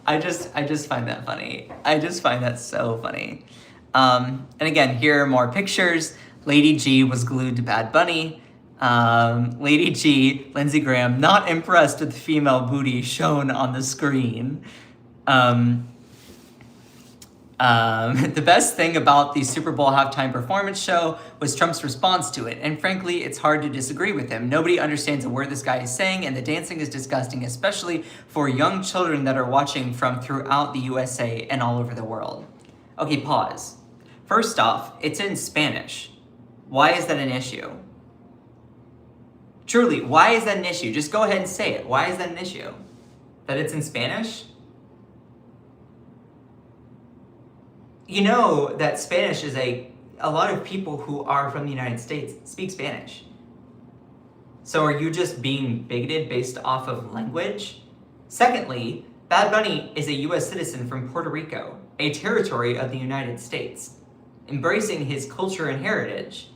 I just find that funny. I just find that so funny. And again, here are more pictures. Lady G was glued to Bad Bunny. Lady G, Lindsey Graham, not impressed with the female booty shown on the screen. The best thing about the Super Bowl halftime performance show was Trump's response to it, and frankly, it's hard to disagree with him. Nobody understands a word this guy is saying, and the dancing is disgusting, especially for young children that are watching from throughout the USA and all over the world. Okay, pause. First off, it's in Spanish. Why is that an issue? Truly, why is that an issue? Just go ahead and say it. Why is that an issue? That it's in Spanish? You know that Spanish is a lot of people who are from the United States speak Spanish. So are you just being bigoted based off of language? Secondly, Bad Bunny is a US citizen from Puerto Rico, a territory of the United States, embracing his culture and heritage,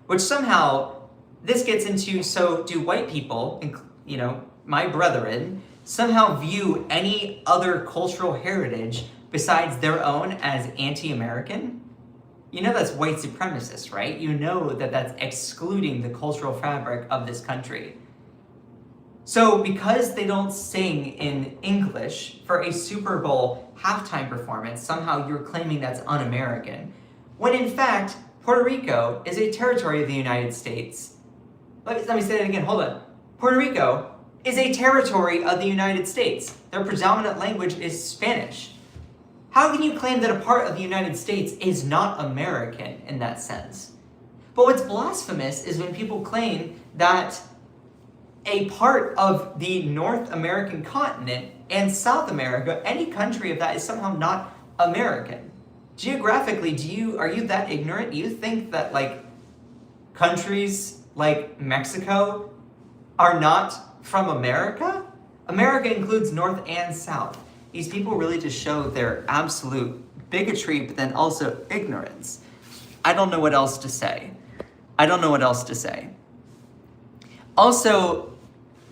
which somehow this gets into, so do white people, my brethren, somehow view any other cultural heritage besides their own as anti-American? You know that's white supremacist, right? You know that that's excluding the cultural fabric of this country. So because they don't sing in English for a Super Bowl halftime performance, somehow you're claiming that's un-American, when in fact, Puerto Rico is a territory of the United States. Let me say that again, hold on. Puerto Rico is a territory of the United States. Their predominant language is Spanish. How can you claim that a part of the United States is not American in that sense? But what's blasphemous is when people claim that a part of the North American continent and South America, any country of that, is somehow not American. Geographically, are you that ignorant? Do you think that countries like Mexico are not from America? America includes North and South. These people really just show their absolute bigotry, but then also ignorance. I don't know what else to say. Also,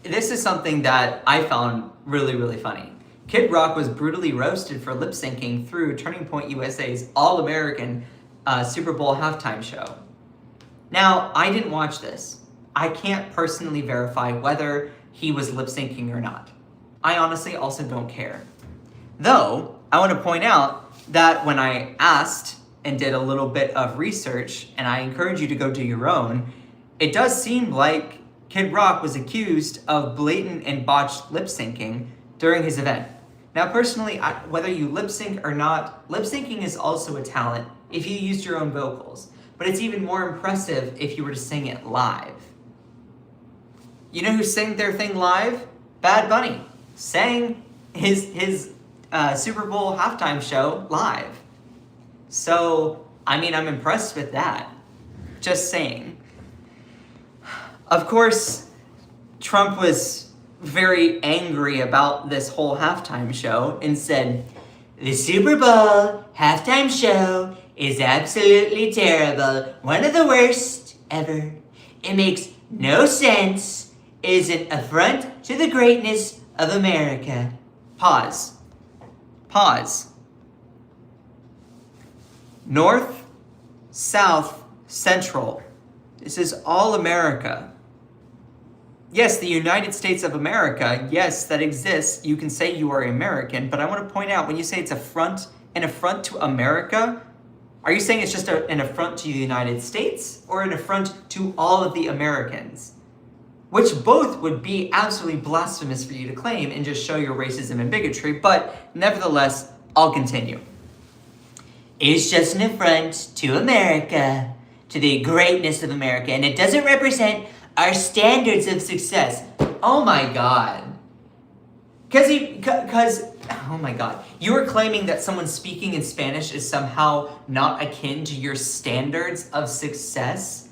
this is something that I found really, really funny. Kid Rock was brutally roasted for lip syncing through Turning Point USA's All-American Super Bowl halftime show. Now, I didn't watch this. I can't personally verify whether he was lip syncing or not. I honestly also don't care. Though, I want to point out that when I asked and did a little bit of research, and I encourage you to go do your own, it does seem like Kid Rock was accused of blatant and botched lip syncing during his event. Now, personally, whether you lip sync or not, lip syncing is also a talent if you used your own vocals, but it's even more impressive if you were to sing it live. You know who sang their thing live? Bad Bunny sang his Super Bowl halftime show live. So, I mean, I'm impressed with that. Just saying. Of course, Trump was very angry about this whole halftime show and said, "The Super Bowl halftime show is absolutely terrible. One of the worst ever. It makes no sense. It is an affront to the greatness of America." Pause. Pause. North, South, Central. This is all America. Yes, the United States of America, yes, that exists. You can say you are American, but I want to point out, when you say it's an affront to America, are you saying it's just an affront to the United States or an affront to all of the Americans? Which both would be absolutely blasphemous for you to claim and just show your racism and bigotry, but nevertheless, I'll continue. It's just an affront to America, to the greatness of America, and it doesn't represent our standards of success. Oh my God. Oh my God. You are claiming that someone speaking in Spanish is somehow not akin to your standards of success?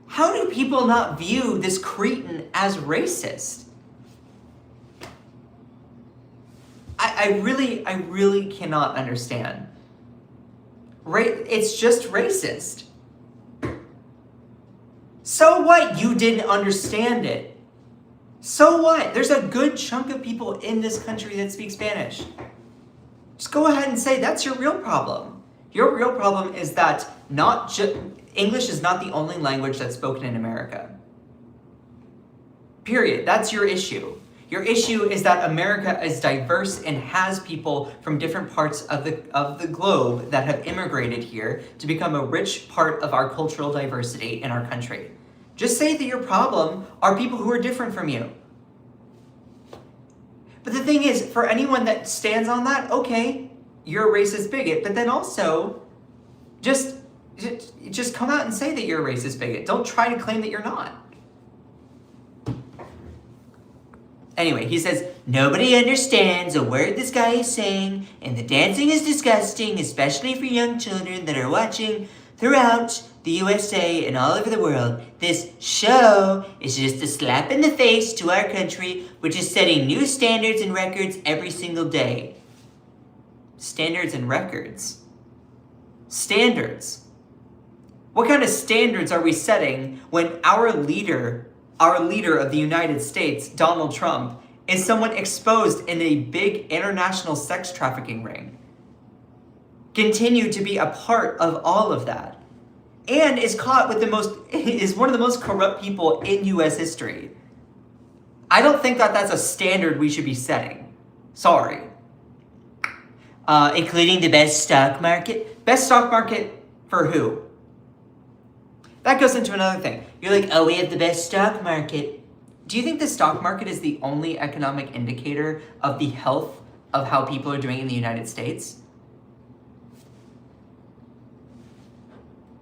How do people not view this cretin as racist? I really cannot understand. It's just racist. So what? You didn't understand it. So what? There's a good chunk of people in this country that speak Spanish. Just go ahead and say that's your real problem. Your real problem is that English is not the only language that's spoken in America. Period. That's your issue. Your issue is that America is diverse and has people from different parts of the globe that have immigrated here to become a rich part of our cultural diversity in our country. Just say that your problem are people who are different from you. But the thing is, for anyone that stands on that, okay, you're a racist bigot, but then also just come out and say that you're a racist bigot. Don't try to claim that you're not. Anyway, he says, nobody understands a word this guy is saying, and the dancing is disgusting, especially for young children that are watching throughout the USA and all over the world. This show is just a slap in the face to our country, which is setting new standards and records every single day. Standards and records. Standards. What kind of standards are we setting when our leader of the United States, Donald Trump, is someone exposed in a big international sex trafficking ring? Continue to be a part of all of that. And is caught with is one of the most corrupt people in US history. I don't think that that's a standard we should be setting. Sorry. Including the best stock market? Best stock market for who? That goes into another thing. You're like, oh, we have the best stock market. Do you think the stock market is the only economic indicator of the health of how people are doing in the United States?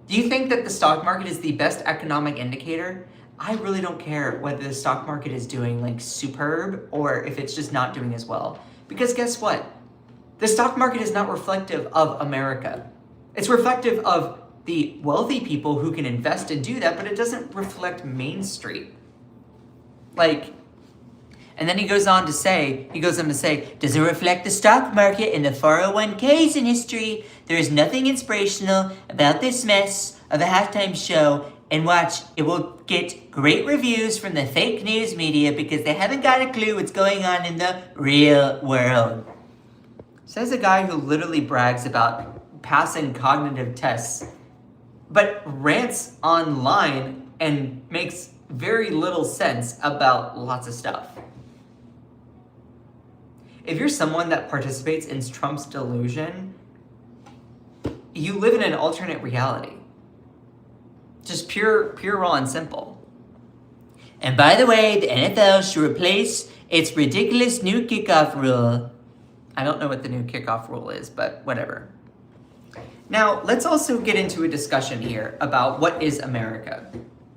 Do you think that the stock market is the best economic indicator? I really don't care whether the stock market is doing like superb or if it's just not doing as well. Because guess what? The stock market is not reflective of America. It's reflective of the wealthy people who can invest and do that, but it doesn't reflect Main Street. And then he goes on to say, does it reflect the stock market and the 401ks in history? There is nothing inspirational about this mess of a halftime show, and watch, it will get great reviews from the fake news media because they haven't got a clue what's going on in the real world. Says a guy who literally brags about passing cognitive tests, but rants online and makes very little sense about lots of stuff. If you're someone that participates in Trump's delusion, you live in an alternate reality. Just pure, raw, and simple. And by the way, the NFL should replace its ridiculous new kickoff rule. I don't know what the new kickoff rule is, but whatever. Now, let's also get into a discussion here about what is America.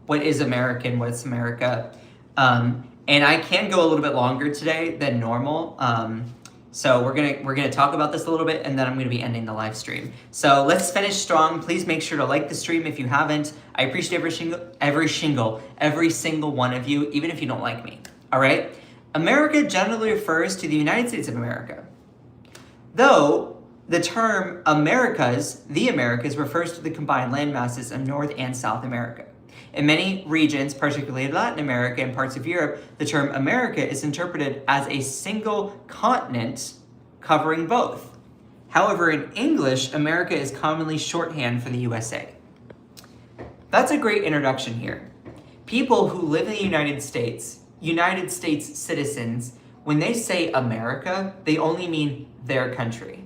What is American? What's America? And I can go a little bit longer today than normal. So we're gonna talk about this a little bit, and then I'm gonna be ending the live stream. So let's finish strong. Please make sure to like the stream if you haven't. I appreciate every single one of you, even if you don't like me. All right. America generally refers to the United States of America, though the term Americas, the Americas, refers to the combined land masses of North and South America. In many regions, particularly Latin America and parts of Europe, the term America is interpreted as a single continent covering both. However, in English, America is commonly shorthand for the USA. That's a great introduction here. People who live in the United States citizens, when they say America, they only mean their country.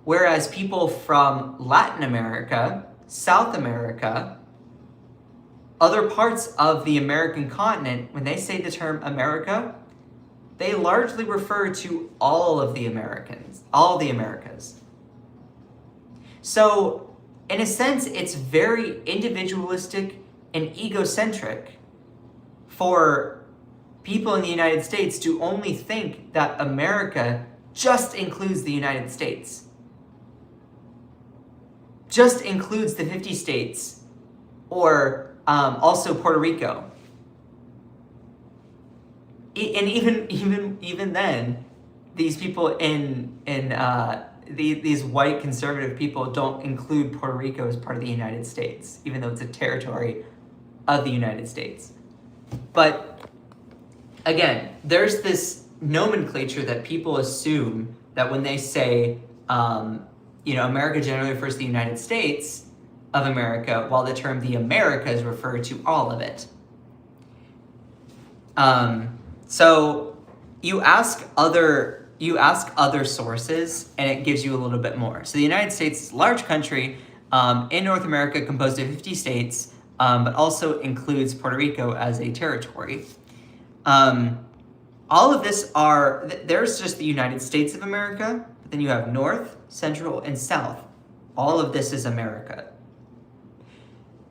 Whereas people from Latin America, South America, other parts of the American continent, when they say the term America, they largely refer to all of the Americans, all the Americas. So, in a sense, it's very individualistic and egocentric for people in the United States to only think that America just includes the United States, just includes the 50 states, or also Puerto Rico. And even then, these people these white conservative people don't include Puerto Rico as part of the United States, even though it's a territory of the United States. But again, there's this nomenclature that people assume that when they say, America generally refers to the United States of America, while the term the Americas refer to all of it. So you ask other sources, and it gives you a little bit more. So the United States is a large country in North America, composed of 50 states, but also includes Puerto Rico as a territory. All of this there's just the United States of America, but then you have North, Central, and South. All of this is America.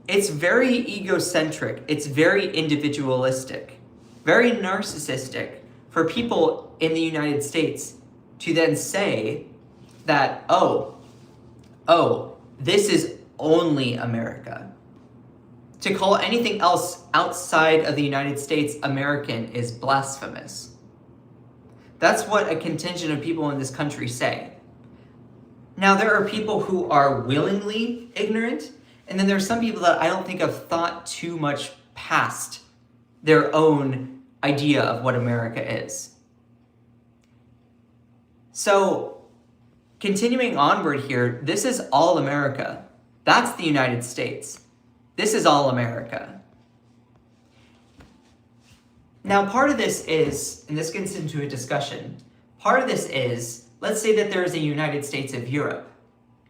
It's very egocentric. It's very individualistic, very narcissistic for people in the United States to then say that, oh, this is only America. To call anything else outside of the United States American is blasphemous. That's what a contingent of people in this country say. Now, there are people who are willingly ignorant, and then there's some people that I don't think have thought too much past their own idea of what America is. So, continuing onward here, this is all America. That's the United States. This is all America. Now, part of this is, and this gets into a discussion, part of this is, let's say that there is a United States of Europe.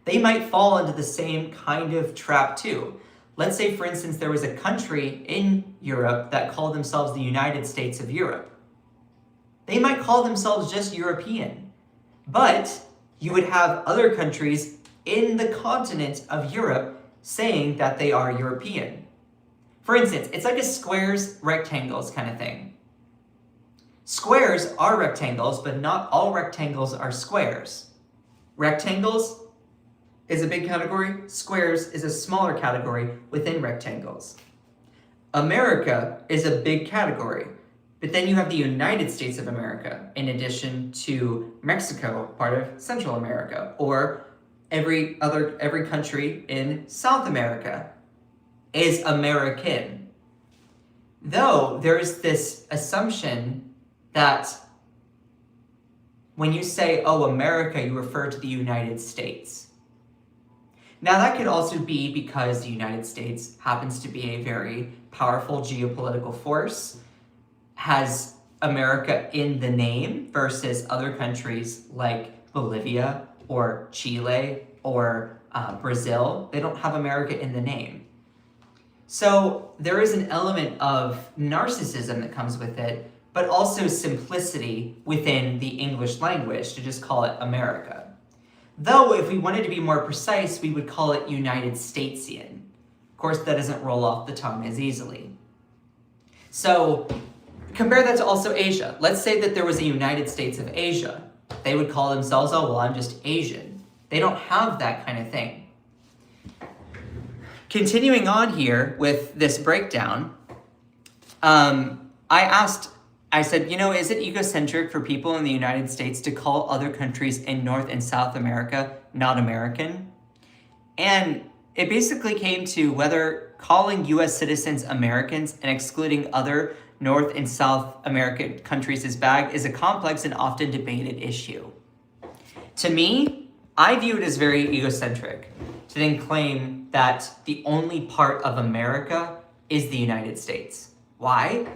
They might fall into the same kind of trap too. Let's say, for instance, there was a country in Europe that called themselves the United States of Europe. They might call themselves just European, but you would have other countries in the continent of Europe saying that they are European. For instance, it's like a squares, rectangles kind of thing. Squares are rectangles, but not all rectangles are squares. Rectangles is a big category. Squares is a smaller category within rectangles. America is a big category, but then you have the United States of America, in addition to Mexico, part of Central America, or every country in South America is American. Though there is this assumption that when you say, oh, America, you refer to the United States. Now, that could also be because the United States happens to be a very powerful geopolitical force, has America in the name versus other countries like Bolivia or Chile or Brazil. They don't have America in the name. So there is an element of narcissism that comes with it, but also simplicity within the English language to just call it America. Though, if we wanted to be more precise, we would call it United Statesian. Of course, that doesn't roll off the tongue as easily. So, Compare that to also Asia. Let's say that there was a United States of Asia. They would call themselves, oh, well, I'm just Asian. They don't have that kind of thing. Continuing on here with this breakdown, I said, is it egocentric for people in the United States to call other countries in North and South America not American? And it basically came to whether calling U.S. citizens Americans and excluding other North and South American countries is bad is a complex and often debated issue. To me, I view it as very egocentric to then claim that the only part of America is the United States. Why?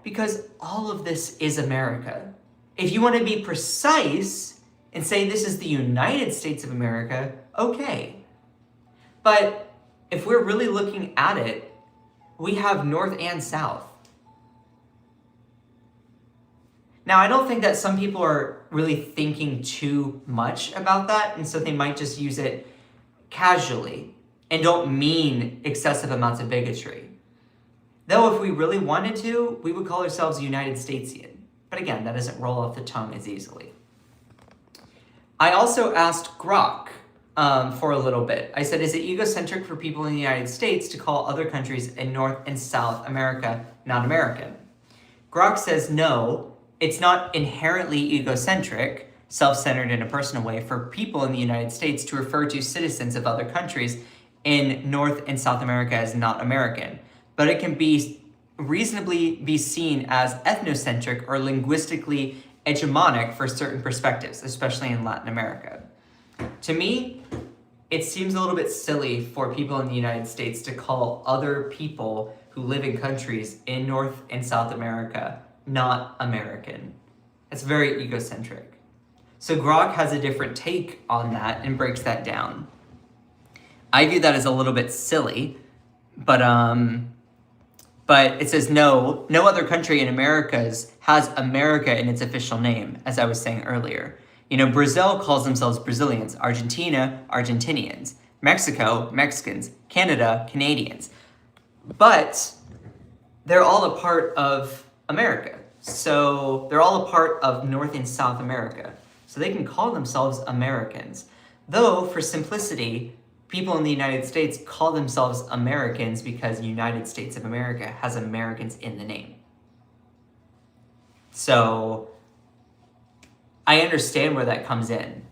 Because all of this is America. If you want to be precise and say this is the United States of America, okay. But if we're really looking at it, we have North and South. Now, I don't think that some people are really thinking too much about that, and so they might just use it casually and don't mean excessive amounts of bigotry. Though if we really wanted to, we would call ourselves United Statesian. But again, that doesn't roll off the tongue as easily. I also asked Grok for a little bit. I said, is it egocentric for people in the United States to call other countries in North and South America not American? Grok says no, it's not inherently egocentric, self-centered in a personal way, for people in the United States to refer to citizens of other countries in North and South America as not American. But it can be reasonably be seen as ethnocentric or linguistically hegemonic for certain perspectives, especially in Latin America. To me, it seems a little bit silly for people in the United States to call other people who live in countries in North and South America not American. It's very egocentric. So Grok has a different take on that and breaks that down. I view that as a little bit silly, but it says no other country in Americas has America in its official name, as I was saying earlier. Brazil calls themselves Brazilians, Argentina, Argentinians, Mexico, Mexicans, Canada, Canadians. But they're all a part of America. So they're all a part of North and South America. So they can call themselves Americans. Though, for simplicity, people in the United States call themselves Americans because United States of America has Americans in the name. So I understand where that comes in.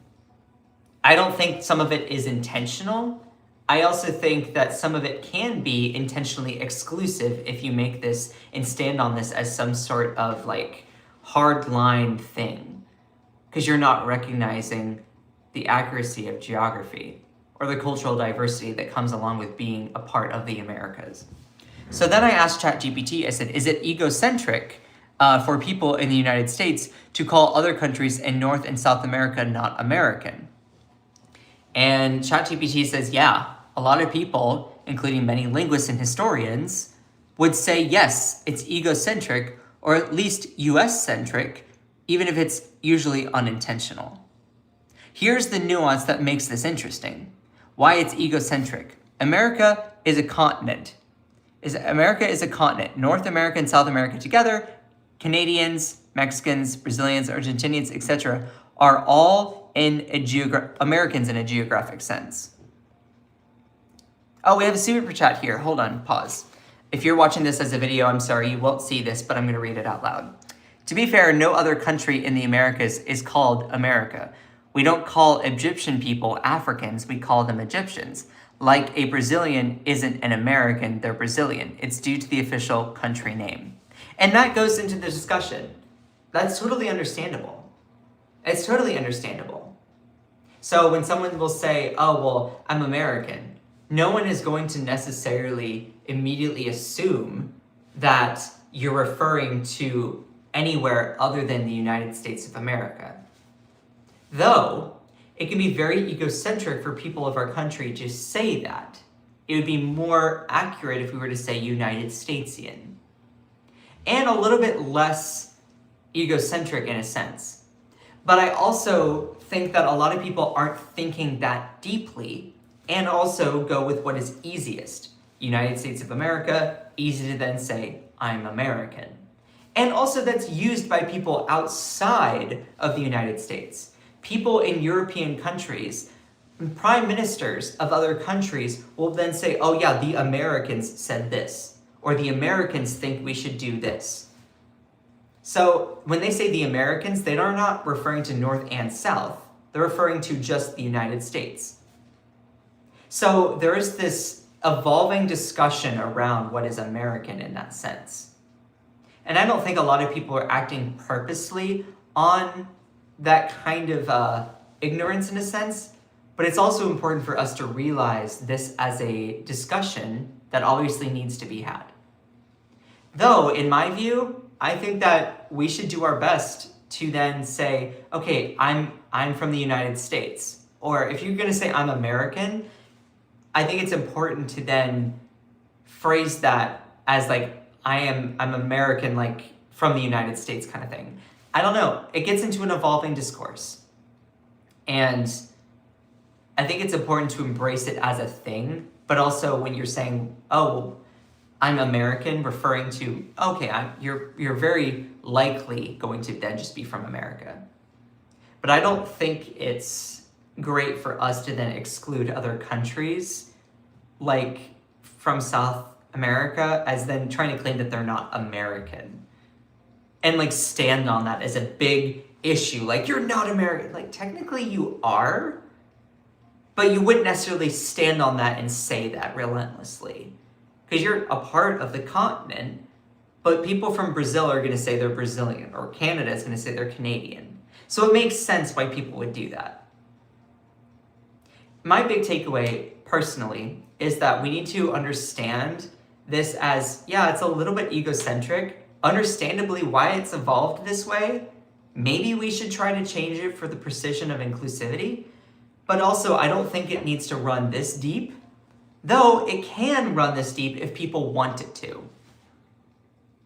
I don't think some of it is intentional. I also think that some of it can be intentionally exclusive if you make this and stand on this as some sort of hard line thing, because you're not recognizing the accuracy of geography or the cultural diversity that comes along with being a part of the Americas. So then I asked ChatGPT, I said, is it egocentric for people in the United States to call other countries in North and South America not American? And ChatGPT says, yeah, a lot of people, including many linguists and historians, would say, yes, it's egocentric, or at least US-centric, even if it's usually unintentional. Here's the nuance that makes this interesting. Why it's egocentric. America is a continent. America is a continent. North America and South America together, Canadians, Mexicans, Brazilians, Argentinians, etc., are all Americans in a geographic sense. Oh, we have a super chat here. Hold on, pause. If you're watching this as a video, I'm sorry, you won't see this, but I'm going to read it out loud. To be fair, no other country in the Americas is called America. We don't call Egyptian people Africans, we call them Egyptians. Like a Brazilian isn't an American, they're Brazilian. It's due to the official country name. And that goes into the discussion. That's totally understandable. It's totally understandable. So when someone will say, oh, well, I'm American, no one is going to necessarily immediately assume that you're referring to anywhere other than the United States of America. Though, it can be very egocentric for people of our country to say that. It would be more accurate if we were to say United Statesian. And a little bit less egocentric in a sense. But I also think that a lot of people aren't thinking that deeply and also go with what is easiest. United States of America, easy to then say, I'm American. And also that's used by people outside of the United States. People in European countries, prime ministers of other countries will then say, oh yeah, the Americans said this, or the Americans think we should do this. So when they say the Americans, they are not referring to North and South. They're referring to just the United States. So there is this evolving discussion around what is American in that sense. And I don't think a lot of people are acting purposely on that kind of ignorance in a sense, but it's also important for us to realize this as a discussion that obviously needs to be had. Though, in my view, I think that we should do our best to then say, okay, I'm from the United States. Or if you're gonna say I'm American, I think it's important to then phrase that as like, I'm American, like from the United States kind of thing. I don't know, it gets into an evolving discourse. And I think it's important to embrace it as a thing, but also when you're saying, oh, I'm American, referring to, okay, you're very likely going to then just be from America. But I don't think it's great for us to then exclude other countries, like from South America, as then trying to claim that they're not American. And like stand on that as a big issue. Like, you're not American. Like, technically you are, but you wouldn't necessarily stand on that and say that relentlessly. Because you're a part of the continent, but people from Brazil are going to say they're Brazilian, or Canada is going to say they're Canadian. So it makes sense why people would do that. My big takeaway, personally, is that we need to understand this as, yeah, it's a little bit egocentric, understandably why it's evolved this way. Maybe we should try to change it for the precision of inclusivity, but also I don't think it needs to run this deep, though it can run this deep if people want it to.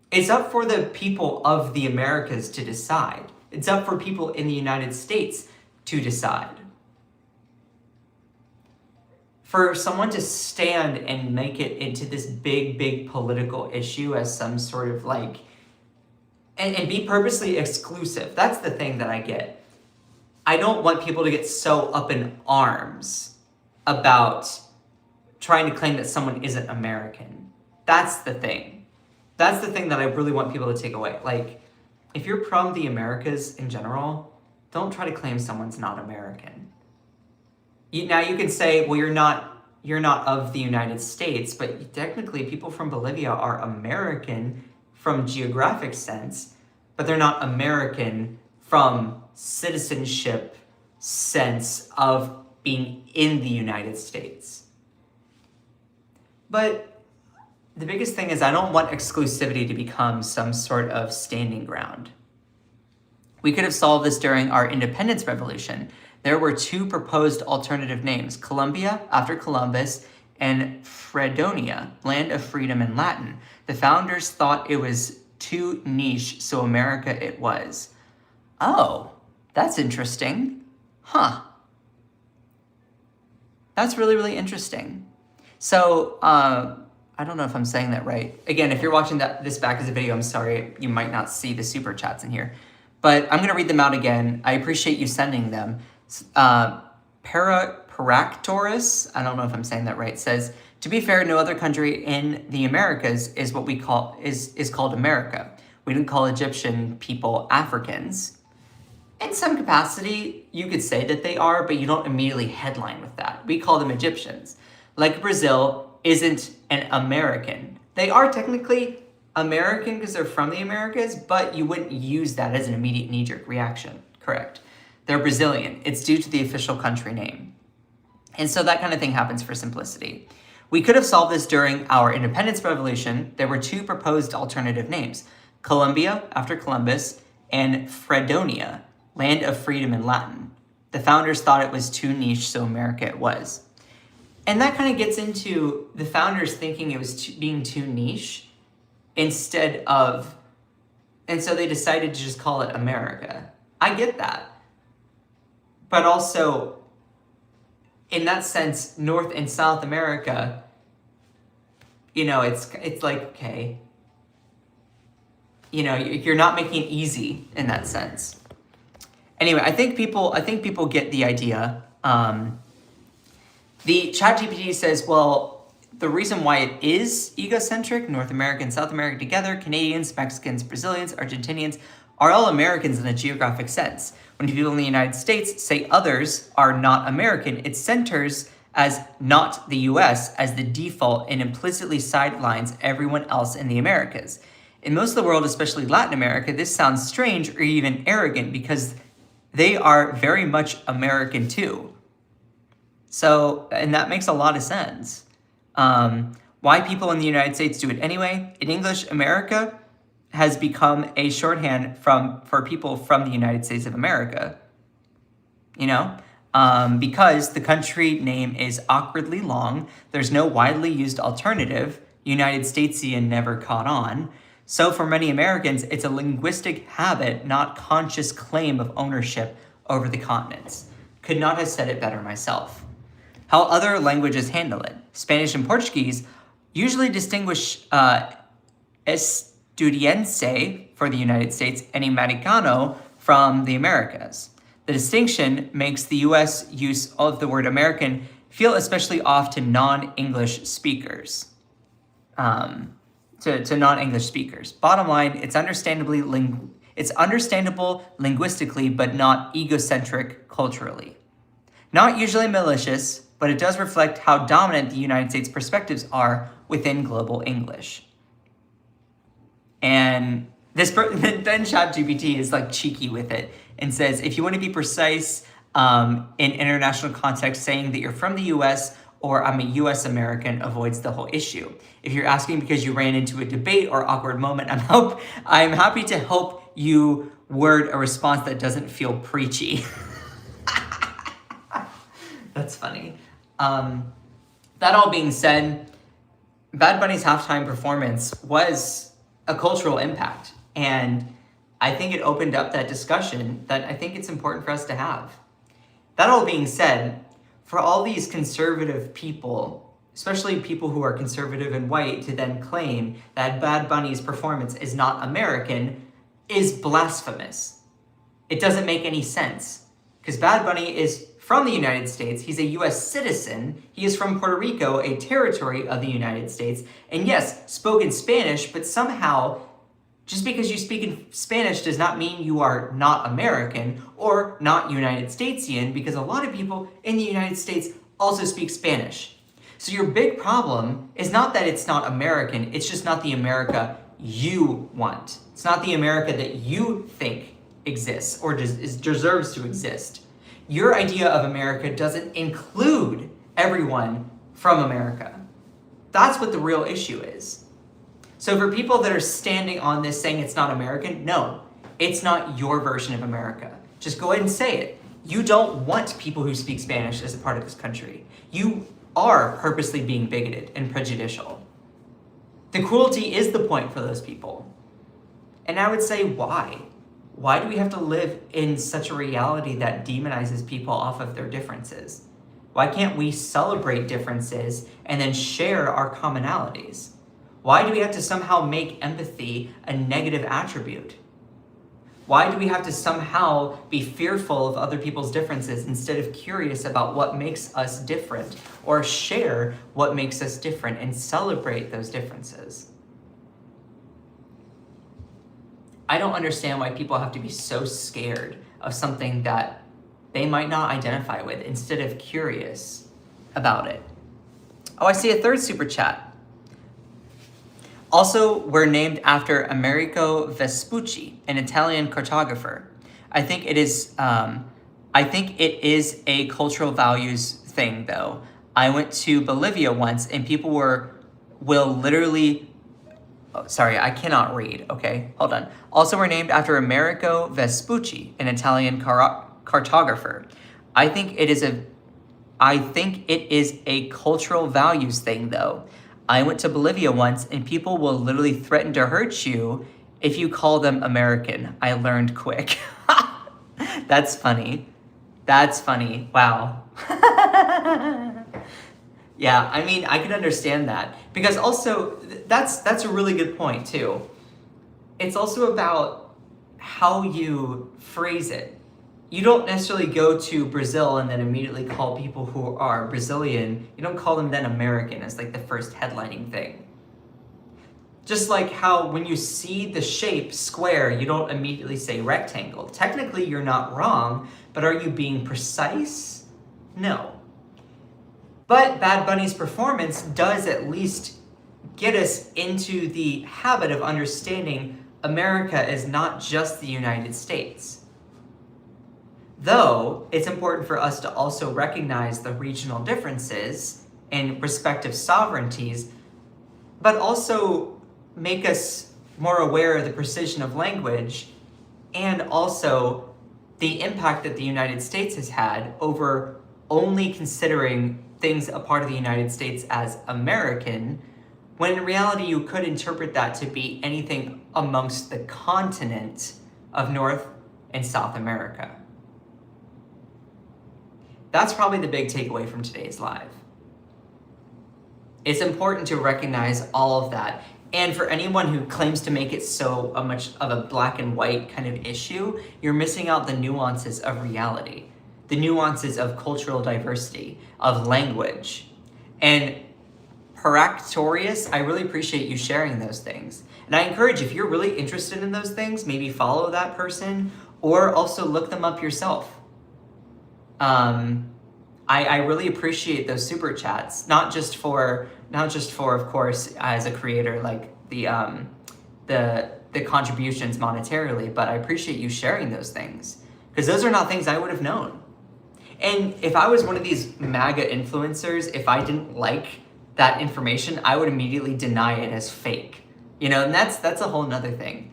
It's up for the people of the Americas to decide. It's up for people in the United States to decide. For someone to stand and make it into this big political issue as some sort of like, and be purposely exclusive. That's the thing that I get. I don't want people to get so up in arms about trying to claim that someone isn't American. That's the thing. That's the thing that I really want people to take away. Like, if you're from the Americas in general, don't try to claim someone's not American. Now you can say, well, you're not of the United States, but technically people from Bolivia are American from geographic sense, but they're not American from citizenship sense of being in the United States. But the biggest thing is I don't want exclusivity to become some sort of standing ground. We could have solved this during our independence revolution. There were two proposed alternative names, Colombia after Columbus and Fredonia, land of freedom in Latin. The founders thought it was too niche, so America it was. Oh, that's interesting. Huh. That's really interesting. So, I don't know if I'm saying that right. Again, if you're watching this back as a video, I'm sorry, you might not see the super chats in here. But I'm going to read them out again. I appreciate you sending them. Paractorus, I don't know if I'm saying that right, says, to be fair, no other country in the Americas is what we call is called America. We don't call Egyptian people Africans. In some capacity, you could say that they are, but you don't immediately headline with that. We call them Egyptians. Like Brazil isn't an American. They are technically American because they're from the Americas, but you wouldn't use that as an immediate knee-jerk reaction. Correct. They're Brazilian. It's due to the official country name. And so that kind of thing happens for simplicity. We could have solved this during our independence revolution. There were two proposed alternative names, Colombia after Columbus and Fredonia, land of freedom in Latin. The founders thought it was too niche, so America it was. And that kind of gets into the founders thinking it was being too niche instead of, and so they decided to just call it America. I get that. But also, in that sense, North and South America, you know, it's like, okay. you're not making it easy in that sense. Anyway, I think people get the idea. The ChatGPT says, well, the reason why it is egocentric, North America and South America together, Canadians, Mexicans, Brazilians, Argentinians, are all Americans in a geographic sense. When people in the United States say others are not American, it centers as not the US as the default and implicitly sidelines everyone else in the Americas. In most of the world, especially Latin America, this sounds strange or even arrogant because they are very much American too. So, and that makes a lot of sense. Why people in the United States do it anyway? In English, America has become a shorthand for people from the United States of America. Because the country name is awkwardly long, there's no widely used alternative. United Statesian never caught on. So for many Americans, it's a linguistic habit, not conscious claim of ownership over the continents. Could not have said it better myself. How other languages handle it. Spanish and Portuguese usually distinguish estudiense for the United States and Americano from the Americas. The distinction makes the U.S. use of the word American feel especially off to non-English speakers. To non-English speakers. Bottom line, it's understandable linguistically, but not egocentric culturally. Not usually malicious, but it does reflect how dominant the United States perspectives are within global English. And then ChatGPT is like cheeky with it and says, if you want to be precise in international context, saying that you're from the US or I'm a US American avoids the whole issue. If you're asking because you ran into a debate or awkward moment, I'm happy to help you word a response that doesn't feel preachy. That's funny. That all being said, Bad Bunny's halftime performance was a cultural impact. And I think it opened up that discussion that I think it's important for us to have. That all being said, for all these conservative people, especially people who are conservative and white, to then claim that Bad Bunny's performance is not American is blasphemous. It doesn't make any sense. Because Bad Bunny is from the United States. He's a U.S. citizen. He is from Puerto Rico, a territory of the United States. And yes, spoke in Spanish, but somehow, just because you speak in Spanish does not mean you are not American or not United Statesian, because a lot of people in the United States also speak Spanish. So your big problem is not that it's not American, it's just not the America you want. It's not the America that you think exists or deserves to exist. Your idea of America doesn't include everyone from America. That's what the real issue is. So for people that are standing on this saying it's not American, no, it's not your version of America. Just go ahead and say it. You don't want people who speak Spanish as a part of this country. You are purposely being bigoted and prejudicial. The cruelty is the point for those people. And I would say, why? Why do we have to live in such a reality that demonizes people off of their differences? Why can't we celebrate differences and then share our commonalities? Why do we have to somehow make empathy a negative attribute? Why do we have to somehow be fearful of other people's differences instead of curious about what makes us different, or share what makes us different and celebrate those differences? I don't understand why people have to be so scared of something that they might not identify with instead of curious about it. Oh, I see a third super chat. Also, we're named after Americo Vespucci, an Italian cartographer. I think it is a cultural values thing, though. I went to Bolivia once, and people will literally. Oh, sorry, I cannot read. Okay, hold on. Also, we're named after Americo Vespucci, an Italian cartographer. I think it is a cultural values thing, though. I went to Bolivia once, and people will literally threaten to hurt you if you call them American. I learned quick. That's funny. That's funny. Wow. Yeah, I mean, I can understand that. Because also, that's a really good point, too. it's also about how you phrase it. You don't necessarily go to Brazil and then immediately call people who are Brazilian, you don't call them then American as like the first headlining thing. Just like how when you see the shape square, you don't immediately say rectangle. Technically, you're not wrong, but are you being precise? No. But Bad Bunny's performance does at least get us into the habit of understanding America is not just the United States. Though, it's important for us to also recognize the regional differences and respective sovereignties, but also make us more aware of the precision of language and also the impact that the United States has had over only considering things a part of the United States as American, when in reality you could interpret that to be anything amongst the continent of North and South America. That's probably the big takeaway from today's live. It's important to recognize all of that. And for anyone who claims to make it so much of a black and white kind of issue, you're missing out the nuances of reality, the nuances of cultural diversity, of language. And Heractorius, I really appreciate you sharing those things. And I encourage, if you're really interested in those things, maybe follow that person or also look them up yourself. I really appreciate those super chats, not just for, of course, as a creator, like the contributions monetarily, but I appreciate you sharing those things, because those are not things I would have known. And if I was one of these MAGA influencers, if I didn't like that information, I would immediately deny it as fake. You know, and that's a whole nother thing.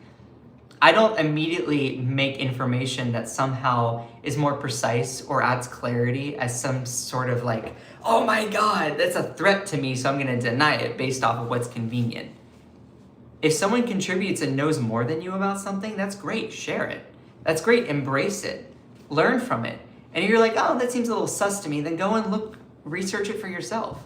I don't immediately make information that somehow is more precise or adds clarity as some sort of like, oh my God, that's a threat to me, so I'm gonna deny it based off of what's convenient. If someone contributes and knows more than you about something, that's great, share it. That's great, embrace it, learn from it. And if you're like, oh, that seems a little sus to me, then go and research it for yourself.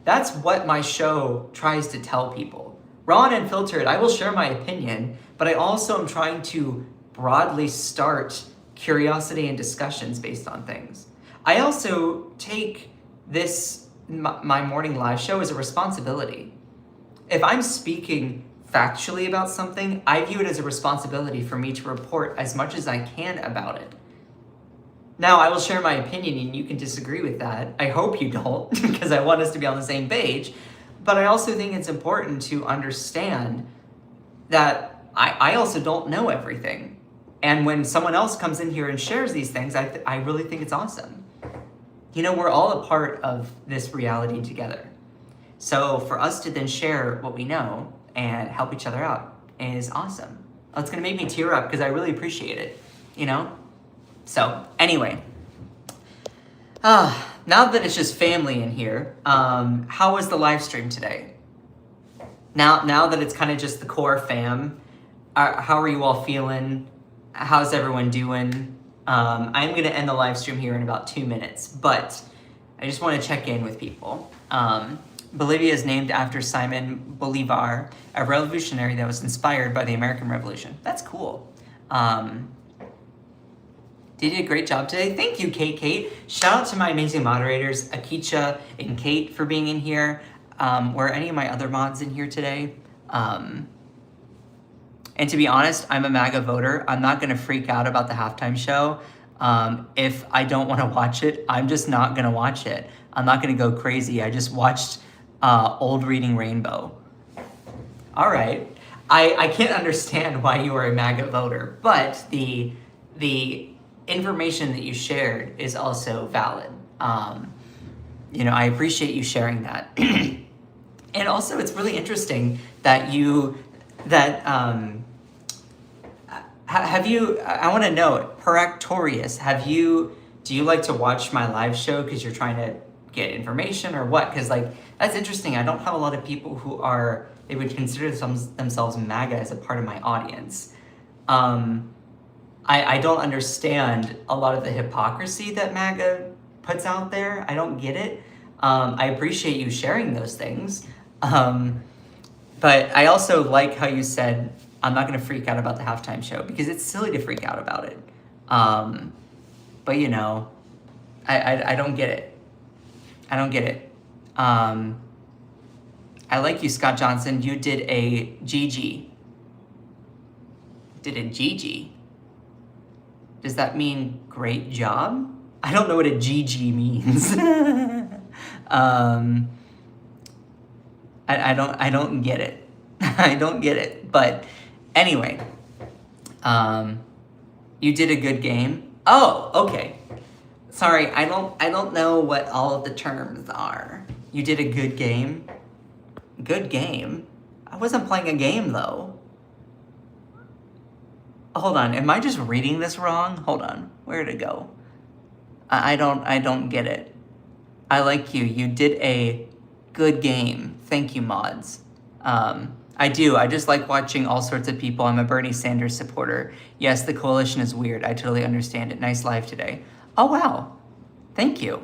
That's what my show tries to tell people. Raw and unfiltered, I will share my opinion, but I also am trying to broadly start curiosity and discussions based on things. I also take this, my morning live show, as a responsibility. If I'm speaking factually about something, I view it as a responsibility for me to report as much as I can about it. Now, I will share my opinion and you can disagree with that. I hope you don't, because I want us to be on the same page. But I also think it's important to understand that I also don't know everything. And when someone else comes in here and shares these things, I really think it's awesome. You know, we're all a part of this reality together. So for us to then share what we know and help each other out is awesome. It's gonna make me tear up because I really appreciate it, you know? So anyway, now that it's just family in here, how was the live stream today? Now that it's kind of just the core fam, how are you all feeling? How's everyone doing? I'm going to end the live stream here in about 2 minutes, but I just want to check in with people. Bolivia is named after Simon Bolivar, a revolutionary that was inspired by the American Revolution. That's cool. You did a great job today. Thank you, Kate. Shout out to my amazing moderators, Akicha and Kate, for being in here. Were any of my other mods in here today? And to be honest, I'm a MAGA voter. I'm not gonna freak out about the halftime show. If I don't wanna watch it, I'm just not gonna watch it. I'm not gonna go crazy. I just watched Old Reading Rainbow. All right. I can't understand why you are a MAGA voter, but the information that you shared is also valid. You know, I appreciate you sharing that. And also, it's really interesting that I want to know, Heractorius, do you like to watch my live show because you're trying to get information or what? Because like, that's interesting. I don't have a lot of people who they would consider themselves MAGA as a part of my audience. I don't understand a lot of the hypocrisy that MAGA puts out there. I don't get it. I appreciate you sharing those things. But I also like how you said I'm not gonna freak out about the halftime show because it's silly to freak out about it. But you know, I don't get it. I don't get it. I like you, Scott Johnson. You did a GG. Did a GG? Does that mean great job? I don't know what a GG means. I don't get it. I don't get it. But anyway, you did a good game. Oh, okay. Sorry, I don't know what all of the terms are. You did a good game. Good game? I wasn't playing a game though. Hold on, am I just reading this wrong? Hold on, where'd it go? I don't get it. I like you. You did a good game. Thank you, mods. I do. I just like watching all sorts of people. I'm a Bernie Sanders supporter. Yes, the coalition is weird. I totally understand it. Nice live today. Oh wow, thank you.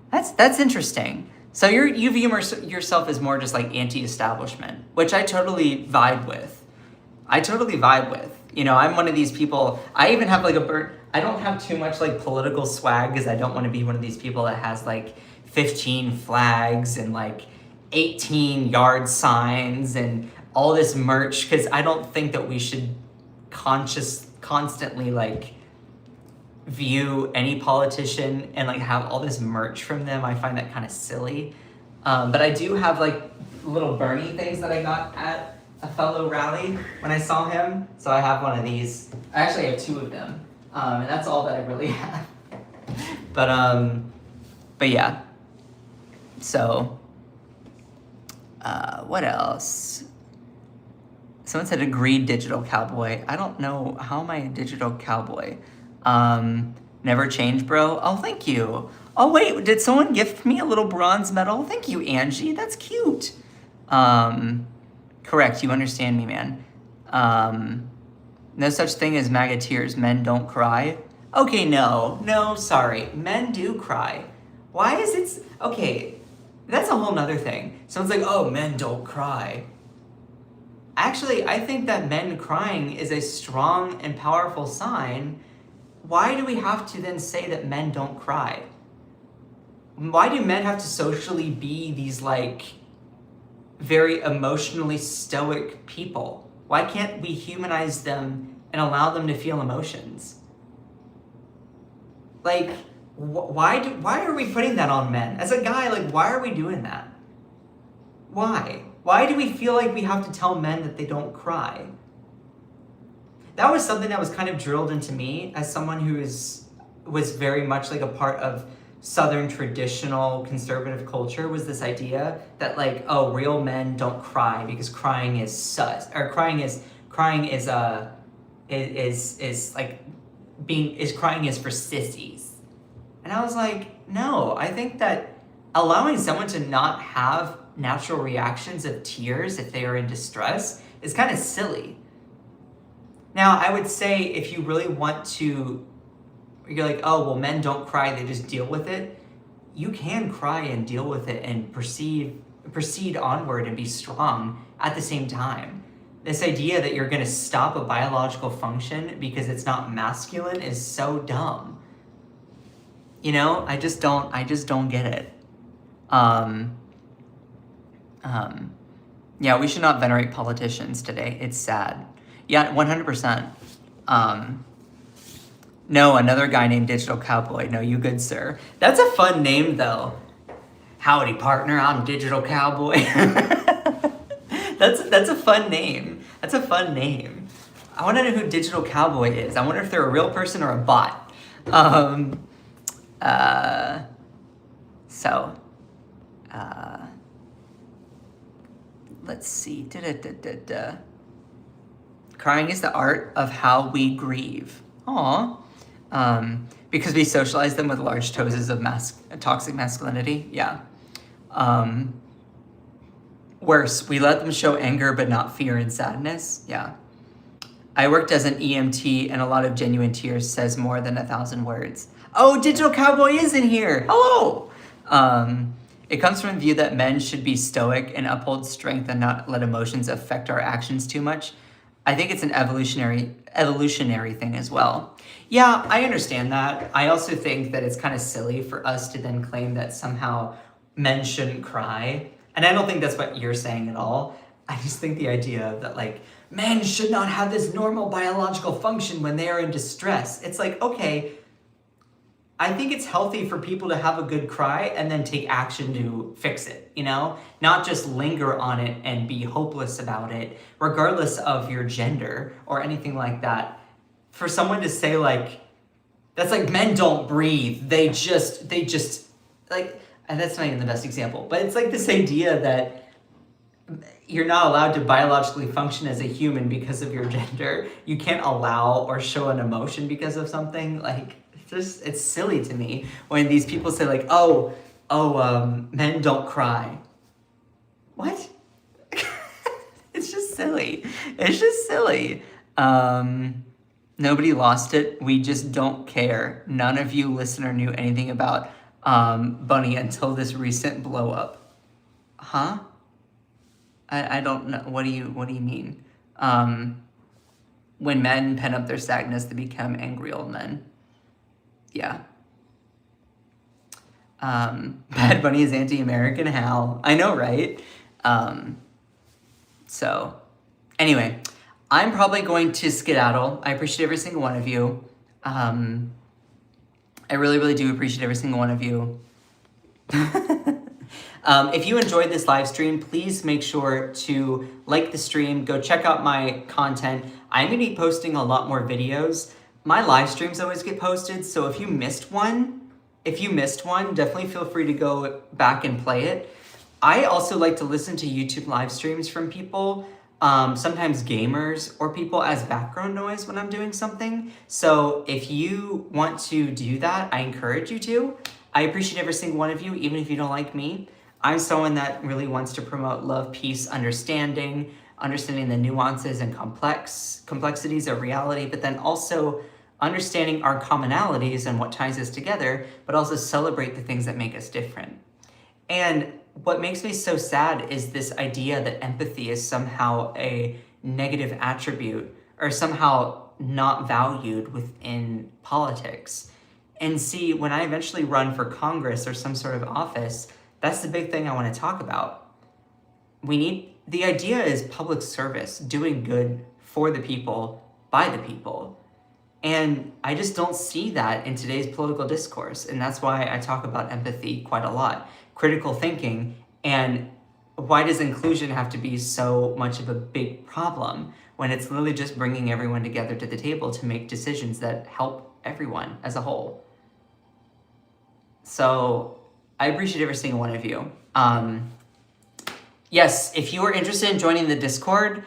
That's interesting. So you view yourself as more just like anti-establishment, which I totally vibe with. You know, I'm one of these people. I even have like I don't have too much like political swag because I don't want to be one of these people that has like 15 flags and like 18 yard signs and all this merch, because I don't think that we should constantly like view any politician and like have all this merch from them. I find that kind of silly. But I do have like little Bernie things that I got at a fellow rally when I saw him. So I have one of these. I actually have two of them. And that's all that I really have. But yeah. So, what else? Someone said agreed digital cowboy. I don't know, how am I a digital cowboy? Never change, bro. Oh, thank you. Oh wait, did someone gift me a little bronze medal? Thank you, Angie, that's cute. Correct, you understand me, man. No such thing as MAGA tears, men don't cry. Okay, no, sorry, men do cry. Why is it, okay, that's a whole nother thing. Someone's like, oh, men don't cry. Actually, I think that men crying is a strong and powerful sign. Why do we have to then say that men don't cry? Why do men have to socially be these like very emotionally stoic people? Why can't we humanize them and allow them to feel emotions? Like, why are we putting that on men? As a guy, like, why are we doing that? Why? Why do we feel like we have to tell men that they don't cry? That was something that was kind of drilled into me as someone who was very much like a part of Southern traditional conservative culture, was this idea that like, oh, real men don't cry because crying is sus, or crying is crying is for sissies. And I was like, no, I think that allowing someone to not have natural reactions of tears if they are in distress is kind of silly. Now, I would say if you really want to, you're like, oh, well, men don't cry, they just deal with it. You can cry and deal with it and proceed onward and be strong at the same time. This idea that you're gonna stop a biological function because it's not masculine is so dumb. You know, I just don't get it. Yeah, we should not venerate politicians today. It's sad. Yeah, 100%. No, another guy named Digital Cowboy. No, you good, sir. That's a fun name, though. Howdy, partner. I'm Digital Cowboy. That's a fun name. That's a fun name. I want to know who Digital Cowboy is. I wonder if they're a real person or a bot. Let's see. Crying is the art of how we grieve. Aw. Because we socialize them with large doses of toxic masculinity. Yeah. Worse, we let them show anger but not fear and sadness. Yeah. I worked as an EMT, and a lot of genuine tears says more than 1,000 words. Oh, Digital Cowboy is in here. Hello. It comes from the view that men should be stoic and uphold strength and not let emotions affect our actions too much. I think it's an evolutionary thing as well. Yeah, I understand that. I also think that it's kind of silly for us to then claim that somehow men shouldn't cry. And I don't think that's what you're saying at all. I just think the idea that like men should not have this normal biological function when they are in distress. It's like, okay, I think it's healthy for people to have a good cry and then take action to fix it, you know? Not just linger on it and be hopeless about it, regardless of your gender or anything like that. For someone to say like, that's like men don't breathe. They just like, and that's not even the best example, but it's like this idea that you're not allowed to biologically function as a human because of your gender. You can't allow or show an emotion because of something. Like, it's silly to me when these people say like, men don't cry. What? It's just silly. It's just silly. Nobody lost it. We just don't care. None of you listener knew anything about Bunny until this recent blow up. Huh? I don't know. What do you mean? When men pen up their sadness, they become angry old men. Yeah. Bad Bunny is anti-American. How? I know, right? So, anyway, I'm probably going to skedaddle. I appreciate every single one of you. I really, really do appreciate every single one of you. If you enjoyed this live stream, please make sure to like the stream. Go check out my content. I'm going to be posting a lot more videos. My live streams always get posted, so if you missed one, definitely feel free to go back and play it. I also like to listen to YouTube live streams from people, sometimes gamers or people as background noise when I'm doing something. So if you want to do that, I encourage you to. I appreciate every single one of you, even if you don't like me. I'm someone that really wants to promote love, peace, understanding the nuances and complexities of reality, but then also understanding our commonalities and what ties us together, but also celebrate the things that make us different. And what makes me so sad is this idea that empathy is somehow a negative attribute or somehow not valued within politics. And see, when I eventually run for Congress or some sort of office, that's the big thing I want to talk about. The idea is public service, doing good for the people, by the people. And I just don't see that in today's political discourse. And that's why I talk about empathy quite a lot. Critical thinking, and why does inclusion have to be so much of a big problem when it's literally just bringing everyone together to the table to make decisions that help everyone as a whole? So I appreciate every single one of you. Yes, if you are interested in joining the Discord,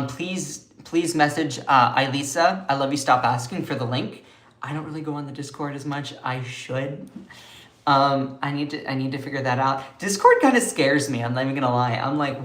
please message Ilisa. I love you. Stop asking for the link. I don't really go on the Discord as much. I should. I need to figure that out. Discord kind of scares me. I'm not even gonna lie. I'm like,